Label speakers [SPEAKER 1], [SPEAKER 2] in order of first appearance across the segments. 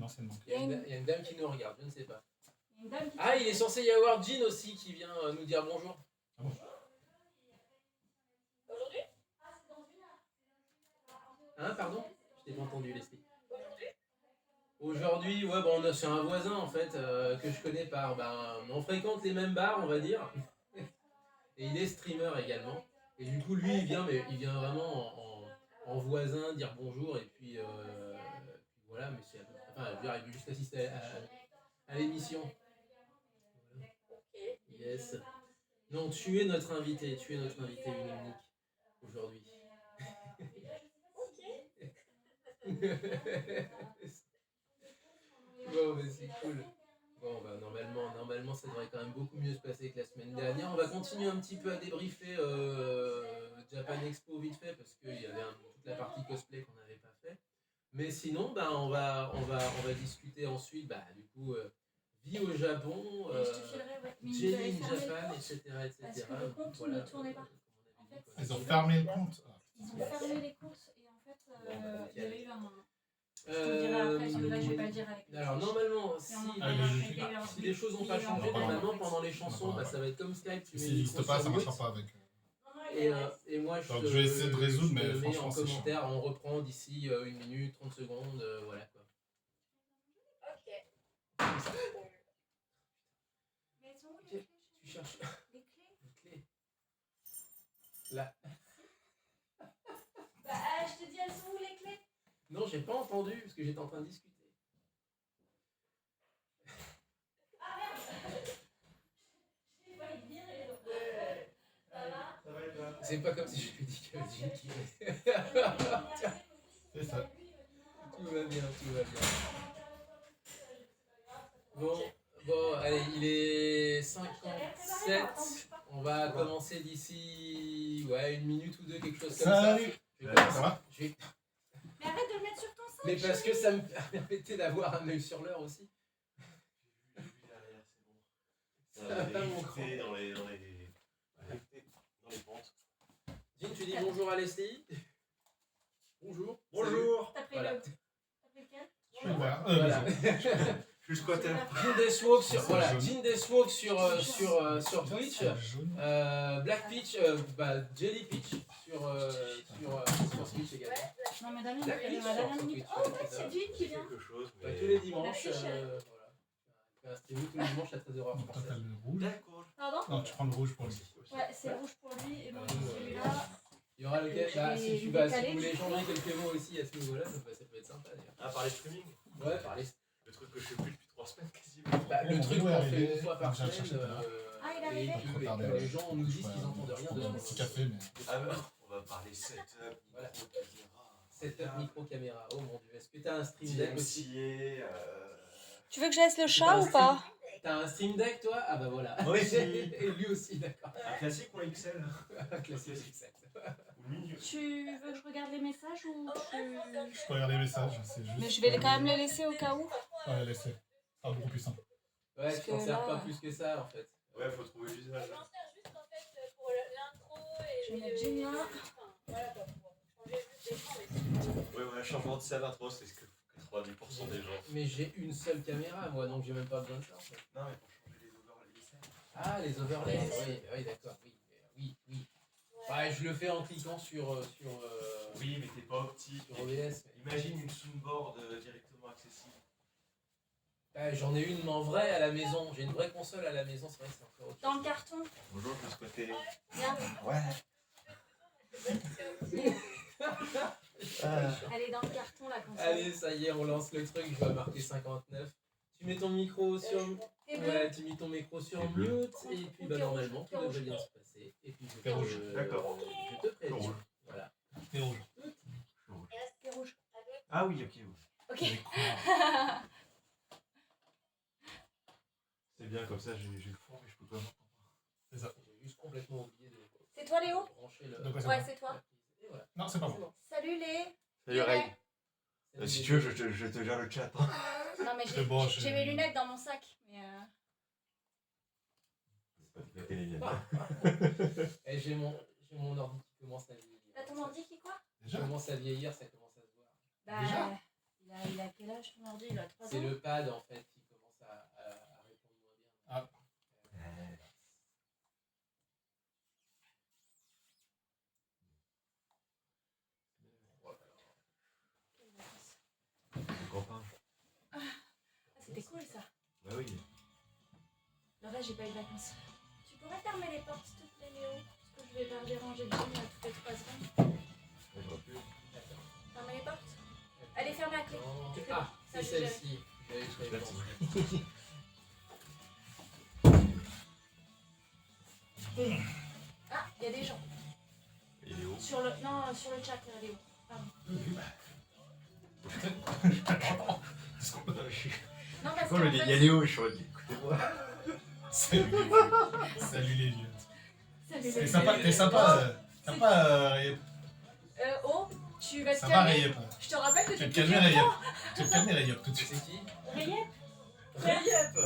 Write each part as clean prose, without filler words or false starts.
[SPEAKER 1] l'ancienne banque.
[SPEAKER 2] Il y a une dame qui nous regarde, je ne sais pas.
[SPEAKER 3] Une dame qui
[SPEAKER 2] Ah, il est censé y avoir Jean aussi qui vient nous dire bonjour.
[SPEAKER 1] Ah bon?
[SPEAKER 3] Aujourd'hui?
[SPEAKER 2] Hein, pardon? Je t'ai pas entendu, Leslie. Aujourd'hui, ouais, bon, c'est un voisin en fait que je connais par. On fréquente les mêmes bars, on va dire. Et il est streamer également. Et du coup, lui, il vient, mais il vient vraiment en voisin dire bonjour. Et puis voilà, mais c'est à peu près. Enfin, je veux dire, il veut juste assister à l'émission. Yes. Non, tu es notre invité unique aujourd'hui. Bon, mais c'est cool. Bon, normalement, ça devrait quand même beaucoup mieux se passer que la semaine dernière. On va continuer un petit peu à débriefer Japan Expo vite fait parce qu'il y avait toute la partie cosplay qu'on n'avait pas fait. Mais sinon, on va discuter ensuite, du coup, vie au Japon, Jelly in Japan, etc.
[SPEAKER 3] Parce que le compte ne tournait pas. En fait,
[SPEAKER 1] Ils ont fermé le compte.
[SPEAKER 3] Ils ont fermé les comptes et en fait, il y avait eu un... Je te le dirai après, parce que là je vais pas le dire avec les
[SPEAKER 2] Alors normalement, si les choses n'ont pas changé,
[SPEAKER 1] parler.
[SPEAKER 2] normalement pendant les chansons, ça va être comme Skype, tu mets
[SPEAKER 1] S'il n'existe pas, ça ne marchera pas avec.
[SPEAKER 2] Et moi
[SPEAKER 1] Donc, je vais essayer de résoudre, mais
[SPEAKER 2] je te mets
[SPEAKER 1] franchement,
[SPEAKER 2] en
[SPEAKER 1] c'est
[SPEAKER 2] commentaire, on reprend d'ici 1 minute, 30 secondes, voilà quoi.
[SPEAKER 3] Ok. Mais elles sont où les clés?
[SPEAKER 2] Tu cherches
[SPEAKER 3] Les clés?
[SPEAKER 2] les clés. Là.
[SPEAKER 3] Je te dis, elles sont où les clés?
[SPEAKER 2] Non, j'ai pas entendu parce que j'étais en train de discuter.
[SPEAKER 3] Ah merde. J'ai failli dire et ça va?
[SPEAKER 2] C'est pas comme si je lui dis qu'il y avait Jean qui
[SPEAKER 1] C'est ça.
[SPEAKER 2] Tout va bien. Bon, allez, il est 57. On va commencer d'ici 1 minute ou 2, quelque chose comme ça.
[SPEAKER 1] Salut.
[SPEAKER 2] Ça
[SPEAKER 1] va?
[SPEAKER 3] Mais arrête de le mettre sur ton sac.
[SPEAKER 2] Mais parce que ça me permettait d'avoir un œil sur l'heure aussi.
[SPEAKER 4] J'ai vu derrière, c'est bon. Dans les pentes.
[SPEAKER 2] Jean, tu dis bonjour à Leslie. Bonjour.
[SPEAKER 4] Bonjour.
[SPEAKER 3] T'as pris
[SPEAKER 2] Voilà.
[SPEAKER 3] lequel?
[SPEAKER 1] Je suis ouvert.
[SPEAKER 2] Voilà.
[SPEAKER 4] Je suis squatter.
[SPEAKER 2] Jean Deathwalk sur,
[SPEAKER 1] C'est
[SPEAKER 2] voilà,
[SPEAKER 1] jaune.
[SPEAKER 2] Jean Deathwalk sur Twitch.
[SPEAKER 1] Jaune.
[SPEAKER 2] Black Peach, Jelly Peach sur Switch également.
[SPEAKER 3] Non mais Damien,
[SPEAKER 2] Black
[SPEAKER 3] il
[SPEAKER 2] Peach
[SPEAKER 3] est à la
[SPEAKER 2] sur
[SPEAKER 3] dernière minute.
[SPEAKER 2] Twitch.
[SPEAKER 3] Oh ouais, c'est Jean qui vient.
[SPEAKER 4] Quelque chose,
[SPEAKER 2] Tous
[SPEAKER 4] mais...
[SPEAKER 2] les dimanches.
[SPEAKER 3] La fiche,
[SPEAKER 2] Voilà. Il fait un streaming tous les dimanches à 13h
[SPEAKER 1] Donc, toi, t'as le rouge.
[SPEAKER 4] D'accord.
[SPEAKER 3] Pardon?
[SPEAKER 1] Non, tu prends le rouge pour lui.
[SPEAKER 3] Ouais, c'est rouge pour lui et moi celui-là.
[SPEAKER 2] Il y aura lequel si tu voulais échanger quelques mots aussi à ce niveau-là, ça peut être sympa d'ailleurs.
[SPEAKER 4] Ah, par les streaming.
[SPEAKER 2] Ouais, parler.
[SPEAKER 4] Le truc que je fais plus depuis 3 semaines quasiment.
[SPEAKER 2] Le truc qu'on fait une fois par
[SPEAKER 1] J'ai
[SPEAKER 2] semaine,
[SPEAKER 1] cherché tout à l'heure.
[SPEAKER 3] Il est
[SPEAKER 2] et
[SPEAKER 3] arrivé.
[SPEAKER 2] que les gens nous disent qu'ils n'entendent rien
[SPEAKER 1] Un
[SPEAKER 2] de
[SPEAKER 1] petit café, mais.
[SPEAKER 4] Ah bah, on va parler setup,
[SPEAKER 2] Voilà.
[SPEAKER 4] micro-caméra.
[SPEAKER 2] Setup micro-caméra. Oh mon dieu, est-ce que t'as un stream deck aussi?
[SPEAKER 4] DMCA,
[SPEAKER 5] Tu veux que je laisse le chat ou pas?
[SPEAKER 2] T'as un stream deck toi? Ah bah voilà.
[SPEAKER 4] Moi aussi.
[SPEAKER 2] Et lui aussi, d'accord.
[SPEAKER 4] un classique ou un XL?
[SPEAKER 2] Classique, exact.
[SPEAKER 4] Ou milieu.
[SPEAKER 3] Tu veux que je regarde les messages ou tu...
[SPEAKER 1] Je peux regarder les messages, c'est juste.
[SPEAKER 5] Mais je vais quand même les laisser au cas où.
[SPEAKER 1] Ouais, laissez. Ça va beaucoup plus simple.
[SPEAKER 2] Ouais,
[SPEAKER 5] Parce
[SPEAKER 2] je t'en
[SPEAKER 5] que
[SPEAKER 2] sers
[SPEAKER 5] là-
[SPEAKER 2] pas plus que ça en fait.
[SPEAKER 4] Ouais, faut trouver l'usage.
[SPEAKER 3] Je vais mettre Jenna.
[SPEAKER 4] Ouais, un changement de scène intro, c'est ce que 90% des gens.
[SPEAKER 2] Mais j'ai une seule caméra moi, donc j'ai même pas besoin de ça en fait.
[SPEAKER 4] Non, mais pour changer les overlays.
[SPEAKER 2] Ah, les overlays, oui, d'accord, oui. Ouais, je le fais en cliquant sur
[SPEAKER 4] Oui, mais t'es pas optique.
[SPEAKER 2] OBS.
[SPEAKER 4] Imagine une soundboard directement accessible.
[SPEAKER 2] J'en ai une en vrai à la maison, j'ai une vraie console à la maison, c'est vrai que c'est encore autre
[SPEAKER 3] Dans
[SPEAKER 2] chose.
[SPEAKER 3] le carton.
[SPEAKER 4] Bonjour, je peux squatter.
[SPEAKER 3] Viens.
[SPEAKER 4] Ouais.
[SPEAKER 3] Elle est dans le carton la console.
[SPEAKER 2] Allez, ça y est, on lance le truc, je vais marquer 59. Tu mets ton micro sur...
[SPEAKER 3] T'es bleu.
[SPEAKER 2] Ouais, tu mets ton micro sur
[SPEAKER 4] C'est bleu.
[SPEAKER 2] mute, et puis normalement, tout devrait bien se passer. Et puis
[SPEAKER 1] T'es rouge.
[SPEAKER 4] D'accord.
[SPEAKER 2] Je te préviens.
[SPEAKER 4] Rouge.
[SPEAKER 2] Voilà.
[SPEAKER 1] T'es rouge.
[SPEAKER 3] T'es rouge.
[SPEAKER 4] Ah oui, ok.
[SPEAKER 3] Ok.
[SPEAKER 1] J'ai cru.
[SPEAKER 4] C'est bien, comme ça j'ai le fond, mais je peux pas voir.
[SPEAKER 1] C'est ça.
[SPEAKER 2] J'ai juste complètement oublié de
[SPEAKER 3] C'est toi Léo?
[SPEAKER 2] brancher le...
[SPEAKER 1] De quoi c'est
[SPEAKER 3] Ouais,
[SPEAKER 1] bon?
[SPEAKER 3] c'est toi.
[SPEAKER 2] Et voilà.
[SPEAKER 1] Non, c'est pas
[SPEAKER 2] C'est
[SPEAKER 1] bon.
[SPEAKER 2] bon.
[SPEAKER 3] Salut les.
[SPEAKER 4] Salut Ray. Si tu veux, je te gère le chat.
[SPEAKER 3] Non mais
[SPEAKER 1] C'est bon,
[SPEAKER 3] j'ai mes lunettes dans mon sac. Mais
[SPEAKER 4] La télé vient.
[SPEAKER 2] Et j'ai mon ordi qui commence à vieillir.
[SPEAKER 3] T'as ton ordi qui quoi?
[SPEAKER 2] Ça
[SPEAKER 1] Déjà
[SPEAKER 2] commence à vieillir, ça commence à se voir.
[SPEAKER 3] Bah,
[SPEAKER 1] Déjà
[SPEAKER 3] Il a quel âge ton ordi? Il a 3 ans.
[SPEAKER 2] C'est le pad en fait qui commence à répondre moins bien.
[SPEAKER 1] Ah.
[SPEAKER 4] Les copains.
[SPEAKER 3] Ah, c'était cool ça.
[SPEAKER 4] Bah oui.
[SPEAKER 3] Alors là, j'ai pas eu de vacances. Tu pourrais fermer les portes, s'il te plaît, Léo? Parce que je vais pas déranger Jim toutes les 3 secondes.
[SPEAKER 4] J'aurais pu.
[SPEAKER 3] Fermez les portes. Allez, ferme la clé.
[SPEAKER 2] Ah,
[SPEAKER 3] Ça,
[SPEAKER 2] c'est
[SPEAKER 3] je gère.
[SPEAKER 2] celle-ci. J'avais trouvé
[SPEAKER 4] Merci.
[SPEAKER 3] Ah, il y a des gens.
[SPEAKER 4] Il est où?
[SPEAKER 3] Sur le... Non, sur le chat, Léo. Pardon. Non, parce
[SPEAKER 4] Quand
[SPEAKER 3] qu'en
[SPEAKER 4] le dit
[SPEAKER 3] fait...
[SPEAKER 4] Yaléo, je suis dit, écoutez-moi.
[SPEAKER 1] Salut les vieux. Salut les vieux.
[SPEAKER 3] Salut,
[SPEAKER 1] T'es
[SPEAKER 3] les
[SPEAKER 1] sympa,
[SPEAKER 3] gars.
[SPEAKER 1] t'es sympa. Sympa, Rayep.
[SPEAKER 3] Oh, tu vas te
[SPEAKER 1] Ça va,
[SPEAKER 3] calmer.
[SPEAKER 1] Rayep.
[SPEAKER 3] Je te rappelle que
[SPEAKER 1] Tu
[SPEAKER 3] tu
[SPEAKER 1] vas
[SPEAKER 3] te
[SPEAKER 1] te calmer, Rayep. Tu vas te calmer, Rayep, tout de suite.
[SPEAKER 2] C'est qui
[SPEAKER 3] Rayep.
[SPEAKER 2] Rayep.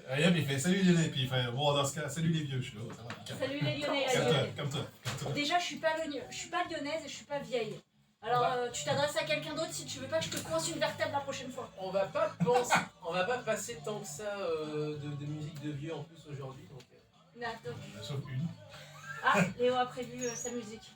[SPEAKER 1] Rayep, il fait salut les puis il fait bon, dans ce cas, salut les vieux. Je suis là, ça va, calme.
[SPEAKER 3] Salut les Lyonnais.
[SPEAKER 1] Calme-toi, calme-toi.
[SPEAKER 3] Déjà, je suis pas lyonnaise et je suis pas vieille. Alors, tu t'adresses à quelqu'un d'autre si tu veux pas que je te coince une vertèbre la prochaine fois.
[SPEAKER 2] On va pas passer tant que ça de musique de vieux en plus aujourd'hui. Donc,
[SPEAKER 3] Attends.
[SPEAKER 1] Sauf une.
[SPEAKER 3] Ah, Léo a prévu sa musique.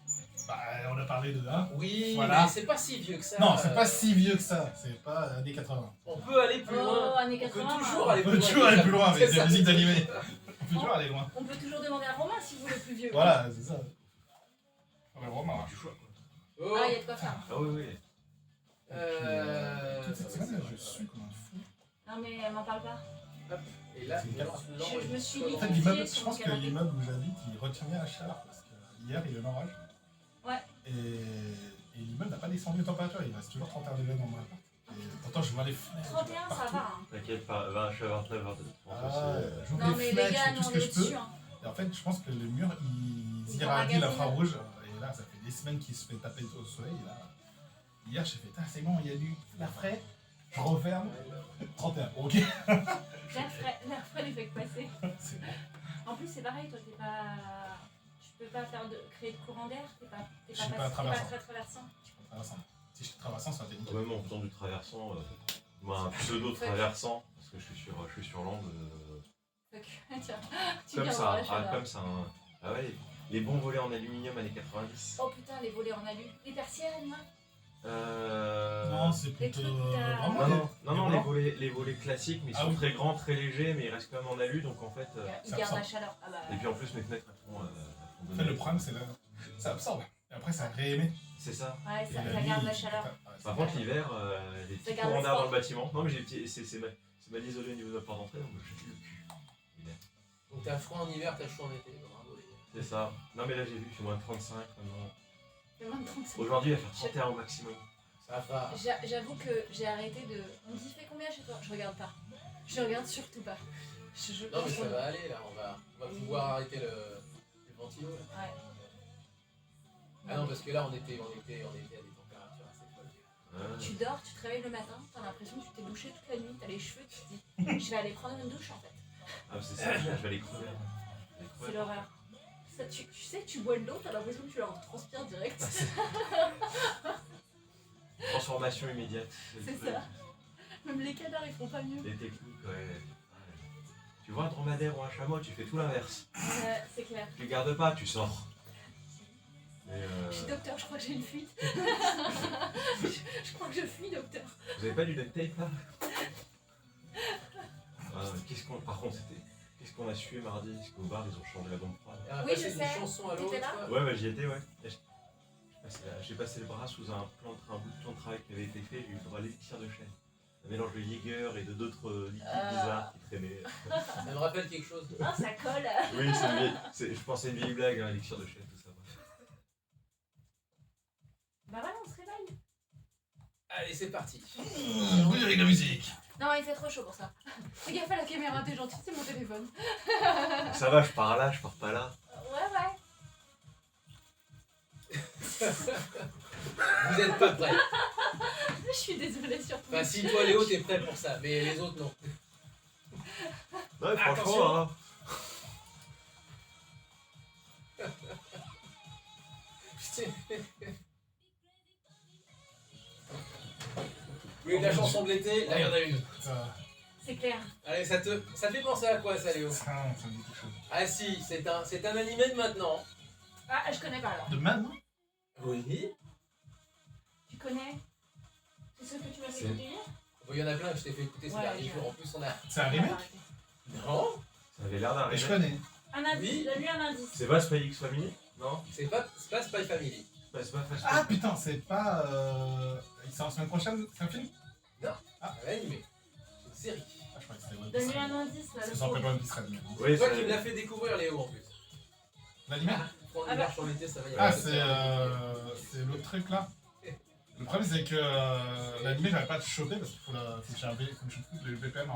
[SPEAKER 1] Bah, on a parlé de un.
[SPEAKER 2] oui,
[SPEAKER 1] Voilà.
[SPEAKER 2] mais c'est pas si vieux que ça.
[SPEAKER 1] Non, c'est pas si vieux que ça. C'est pas années 80.
[SPEAKER 2] On peut aller plus
[SPEAKER 3] Oh,
[SPEAKER 2] loin.
[SPEAKER 3] années
[SPEAKER 2] On peut
[SPEAKER 3] 80.
[SPEAKER 2] toujours
[SPEAKER 1] On
[SPEAKER 2] aller
[SPEAKER 1] peut
[SPEAKER 2] plus loin.
[SPEAKER 1] toujours aller plus loin avec
[SPEAKER 2] C'est
[SPEAKER 1] des
[SPEAKER 2] ça.
[SPEAKER 1] musiques d'animés. On peut toujours aller loin.
[SPEAKER 3] On peut toujours demander à Romain si vous voulez plus vieux.
[SPEAKER 1] Voilà, c'est ça. On va vraiment.
[SPEAKER 4] Du choix, quoi.
[SPEAKER 2] Oh.
[SPEAKER 3] Ah, il y a de quoi faire.
[SPEAKER 4] Ah oui, oui.
[SPEAKER 1] Toute cette semaine, je suis comme un fou.
[SPEAKER 3] Non, mais elle m'en parle pas.
[SPEAKER 2] Et là,
[SPEAKER 1] C'est une galère.
[SPEAKER 3] Je me suis dit-
[SPEAKER 1] En fait,
[SPEAKER 3] Confié
[SPEAKER 1] l'immeuble,
[SPEAKER 3] sur
[SPEAKER 1] je pense
[SPEAKER 3] mon
[SPEAKER 1] que
[SPEAKER 3] canapé.
[SPEAKER 1] l'immeuble où j'habite, il retient bien la chaleur parce que hier, il y a eu un orage.
[SPEAKER 3] Ouais.
[SPEAKER 1] Et l'immeuble n'a pas descendu de température, il reste toujours 31 degrés dans mon appart. Et pourtant, je vois les fenêtres.
[SPEAKER 3] 31, ça va. Hein.
[SPEAKER 4] T'inquiète pas, je suis à 29, 22.
[SPEAKER 1] Ah, j'ouvre
[SPEAKER 3] Non,
[SPEAKER 1] les
[SPEAKER 3] mais les
[SPEAKER 1] fenêtres, je
[SPEAKER 3] gars,
[SPEAKER 1] fais
[SPEAKER 3] nous
[SPEAKER 1] tout ce
[SPEAKER 3] on
[SPEAKER 1] que
[SPEAKER 3] est
[SPEAKER 1] je peux.
[SPEAKER 3] au-dessus. Hein.
[SPEAKER 1] Et en fait, je pense que le mur, ils
[SPEAKER 3] Ils
[SPEAKER 1] irradient
[SPEAKER 3] emmagasinent.
[SPEAKER 1] l'infrarouge. Et là, ça fait des semaines qu'il se fait taper au soleil. Et là, hier, j'ai fait, c'est bon, il y a du l'air frais. Je referme. 31, ok.
[SPEAKER 3] L'air frais les fait que passer.
[SPEAKER 1] C'est bon.
[SPEAKER 3] En plus, c'est pareil, toi, t'es pas. Tu peux pas créer de courant d'air,
[SPEAKER 1] Je suis pas traversant.
[SPEAKER 3] très traversant.
[SPEAKER 1] Je suis pas traversant. Si je suis traversant, ça va être nickel.
[SPEAKER 4] Même en faisant du traversant, un pseudo-traversant, parce que je suis sur l'angle.
[SPEAKER 3] Fuck, tiens, tu
[SPEAKER 4] Comme
[SPEAKER 3] viens
[SPEAKER 4] ça,
[SPEAKER 3] voir la chaleur.
[SPEAKER 4] comme ça. Hein. Ah ouais, les bons volets en aluminium années 90.
[SPEAKER 3] Oh putain, les volets en alu. Les persiennes, là.
[SPEAKER 1] Non, c'est
[SPEAKER 3] Les
[SPEAKER 1] plutôt.
[SPEAKER 3] trucs
[SPEAKER 1] Vraiment,
[SPEAKER 4] Non,
[SPEAKER 1] les-
[SPEAKER 4] les volets classiques, mais ils
[SPEAKER 1] Ah
[SPEAKER 4] sont
[SPEAKER 1] oui.
[SPEAKER 4] très grands, très légers, mais ils restent quand même en alu, donc en fait.
[SPEAKER 3] Ils
[SPEAKER 1] ça
[SPEAKER 3] gardent la
[SPEAKER 1] absorbe.
[SPEAKER 3] chaleur. Ah bah.
[SPEAKER 4] Et puis en plus, mes fenêtres, elles font
[SPEAKER 1] En fait, le problème, c'est là. Ça absorbe. Et après, ça réémet.
[SPEAKER 4] C'est ça.
[SPEAKER 3] Ouais,
[SPEAKER 1] Et
[SPEAKER 3] ça
[SPEAKER 1] la
[SPEAKER 3] garde
[SPEAKER 1] nuit,
[SPEAKER 3] la chaleur.
[SPEAKER 4] Par contre, l'hiver, les petits
[SPEAKER 3] garde le
[SPEAKER 4] courants d'air
[SPEAKER 3] froid.
[SPEAKER 4] dans le bâtiment. Non, mais c'est mal isolé au niveau de la porte d'entrée, donc je suis le cul. L'hiver.
[SPEAKER 2] Donc t'as froid en hiver, t'as chaud en été. Bravo les gars.
[SPEAKER 4] C'est ça. Non, mais là, j'ai vu, il fait moins de 35 maintenant.
[SPEAKER 3] C'est moins de 35.
[SPEAKER 4] Aujourd'hui, il va faire 31 au maximum.
[SPEAKER 2] Ça va.
[SPEAKER 3] J'avoue que j'ai arrêté de. On me dit, fait combien chez toi? Je regarde pas. Je regarde surtout pas.
[SPEAKER 2] Non mais ça va aller là, on va pouvoir arrêter le ventilo là.
[SPEAKER 3] Ouais.
[SPEAKER 2] Ah non parce que là on était à des températures assez folles.
[SPEAKER 3] Tu dors, tu te réveilles le matin, t'as l'impression que tu t'es douché toute la nuit, t'as les cheveux, tu te dis, je vais aller prendre une douche en fait.
[SPEAKER 4] Ah, c'est ça, je vais les crever.
[SPEAKER 3] C'est l'horreur. Ça, tu sais, tu bois de l'eau, t'as l'impression que tu leur transpires direct.
[SPEAKER 4] Transformation immédiate.
[SPEAKER 3] C'est ça. Même les canards ils font pas mieux.
[SPEAKER 4] Les techniques, ouais. Tu vois un dromadaire ou un chameau, tu fais tout l'inverse.
[SPEAKER 3] C'est clair.
[SPEAKER 4] Tu gardes pas, tu sors. Mais
[SPEAKER 3] Je suis docteur, je crois que j'ai une fuite. je crois que je fuis, docteur.
[SPEAKER 4] vous avez pas du duct tape là Par contre, qu'est-ce qu'on a sué mardi? Parce qu'au bar, ils ont changé la bombe froide.
[SPEAKER 2] Et on a
[SPEAKER 3] Oui,
[SPEAKER 2] passé
[SPEAKER 3] je
[SPEAKER 2] d'une
[SPEAKER 3] sais.
[SPEAKER 2] chanson à
[SPEAKER 3] T'étais
[SPEAKER 2] l'autre.
[SPEAKER 3] là
[SPEAKER 2] quoi.
[SPEAKER 4] Ouais, j'y étais, ouais. J'ai passé le bras sous un bout de plan de travail qui avait été fait, j'ai eu le droit à l'élixir de chêne. Un mélange de Jäger et de d'autres liquides bizarres qui traînaient.
[SPEAKER 2] Ça me rappelle quelque chose.
[SPEAKER 3] Ah, ça colle.
[SPEAKER 4] Oui, je pensais une vieille blague, hein, élixir de chêne, tout ça.
[SPEAKER 3] Bah voilà, on se réveille.
[SPEAKER 2] Allez c'est parti.
[SPEAKER 1] Oui, avec la musique.
[SPEAKER 3] Non, il fait trop chaud pour ça. Fais gaffe à la caméra, t'es gentil, c'est mon téléphone.
[SPEAKER 4] Ça va, je pars là, je pars pas là.
[SPEAKER 3] Ouais.
[SPEAKER 2] Vous êtes pas prêts.
[SPEAKER 3] Je suis désolée surtout.
[SPEAKER 2] Enfin si toi Léo t'es prêt pour ça, mais les autres non.
[SPEAKER 4] Ouais,
[SPEAKER 2] Attention.
[SPEAKER 4] franchement, hein.
[SPEAKER 2] voulez de la chanson de l'été? Là, il y en a une.
[SPEAKER 1] Ça,
[SPEAKER 3] C'est clair.
[SPEAKER 2] Allez, ça fait penser à quoi ça, Léo?
[SPEAKER 1] ça me dit quelque chose.
[SPEAKER 2] Ah si, c'est un animé de maintenant.
[SPEAKER 3] Ah, je connais pas alors.
[SPEAKER 1] De Man, non?
[SPEAKER 2] Oui.
[SPEAKER 3] Tu connais? C'est ce que tu m'as fait
[SPEAKER 2] C'est-
[SPEAKER 3] écouter hier?
[SPEAKER 2] Bon, il y en a plein que je t'ai fait écouter ces
[SPEAKER 3] Ouais,
[SPEAKER 2] derniers
[SPEAKER 3] je-
[SPEAKER 2] jours. En plus, on a...
[SPEAKER 1] C'est un remake?
[SPEAKER 2] Non,
[SPEAKER 4] Ça avait l'air d'un
[SPEAKER 1] Mais je
[SPEAKER 4] remake.
[SPEAKER 1] connais.
[SPEAKER 3] Un indice,
[SPEAKER 2] Oui.
[SPEAKER 3] donne-lui un indice.
[SPEAKER 4] C'est pas Spy X Family? Non?
[SPEAKER 2] c'est pas Spy Family.
[SPEAKER 4] C'est pas Fast
[SPEAKER 1] Ah putain, c'est pas. Il sort la semaine prochaine? C'est un film?
[SPEAKER 2] C'est un animé. C'est une série.
[SPEAKER 1] Ah, je crois que c'était One Piece.
[SPEAKER 3] Donne-lui un indice là.
[SPEAKER 1] Ça
[SPEAKER 3] le
[SPEAKER 1] s'appelle
[SPEAKER 3] pauvre.
[SPEAKER 1] One Piece Red.
[SPEAKER 4] Oui,
[SPEAKER 2] C'est toi
[SPEAKER 4] ça-
[SPEAKER 2] qui me l'as fait découvrir, Léo, en plus.
[SPEAKER 1] L'animé?
[SPEAKER 2] Quand on
[SPEAKER 3] Ah
[SPEAKER 2] y
[SPEAKER 3] bah.
[SPEAKER 2] va sur l'été, ça va y
[SPEAKER 1] Ah,
[SPEAKER 2] aller.
[SPEAKER 1] c'est l'autre truc là. Le problème, c'est que l'animé, j'arrive pas à te choper parce qu'il faut que j'ai un comme je fous le VPN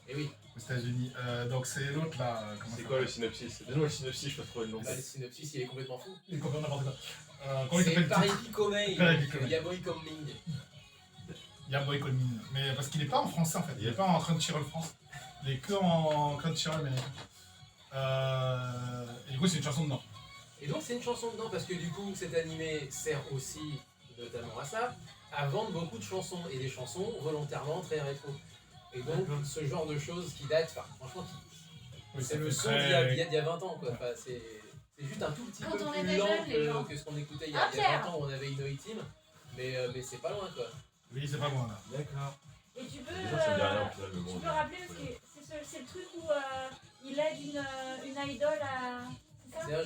[SPEAKER 2] Et oui,
[SPEAKER 1] aux États-Unis. Donc, c'est l'autre là. Comment
[SPEAKER 4] C'est
[SPEAKER 1] ça
[SPEAKER 4] quoi le
[SPEAKER 1] s'appelle?
[SPEAKER 4] synopsis? Donne-moi le synopsis, je peux trouver le nom.
[SPEAKER 2] bah, le synopsis, il est complètement fou.
[SPEAKER 1] Il est complètement n'importe quoi. Comment il
[SPEAKER 2] C'est
[SPEAKER 1] s'appelle le titre?
[SPEAKER 2] Pariki Komei,
[SPEAKER 1] Pariki Komei.
[SPEAKER 2] Yaboy Coming.
[SPEAKER 1] Yaboy Konin. Mais parce qu'il est pas en français en fait. Il est pas en Crunchyroll France. Il est que en Crunchyroll américain. Et du coup, c'est une chanson dedans.
[SPEAKER 2] Et donc c'est une chanson dedans parce que du coup cet animé sert aussi, notamment à ça, à vendre beaucoup de chansons et des chansons volontairement très rétro. Et donc ce genre de choses qui datent, enfin franchement
[SPEAKER 1] Oui,
[SPEAKER 2] c'est
[SPEAKER 1] ça
[SPEAKER 2] le
[SPEAKER 1] fait
[SPEAKER 2] son
[SPEAKER 1] très-
[SPEAKER 2] d'il y a 20 ans quoi. Enfin, c'est juste un tout petit
[SPEAKER 3] Quand
[SPEAKER 2] peu
[SPEAKER 3] on
[SPEAKER 2] plus
[SPEAKER 3] était
[SPEAKER 2] lent
[SPEAKER 3] jeunes, les gens.
[SPEAKER 2] que ce qu'on écoutait il y
[SPEAKER 3] Ah,
[SPEAKER 2] a
[SPEAKER 3] Pierre.
[SPEAKER 2] 20 ans où on avait Inoue Team. Mais c'est pas loin quoi.
[SPEAKER 1] Oui, c'est pas loin là.
[SPEAKER 4] D'accord.
[SPEAKER 3] Et tu peux.
[SPEAKER 4] Déjà, ça me dit rien au final, mais bon.
[SPEAKER 3] Tu peux rappeler parce que c'est le truc où il aide une idole à. C'est ça?
[SPEAKER 2] C'est un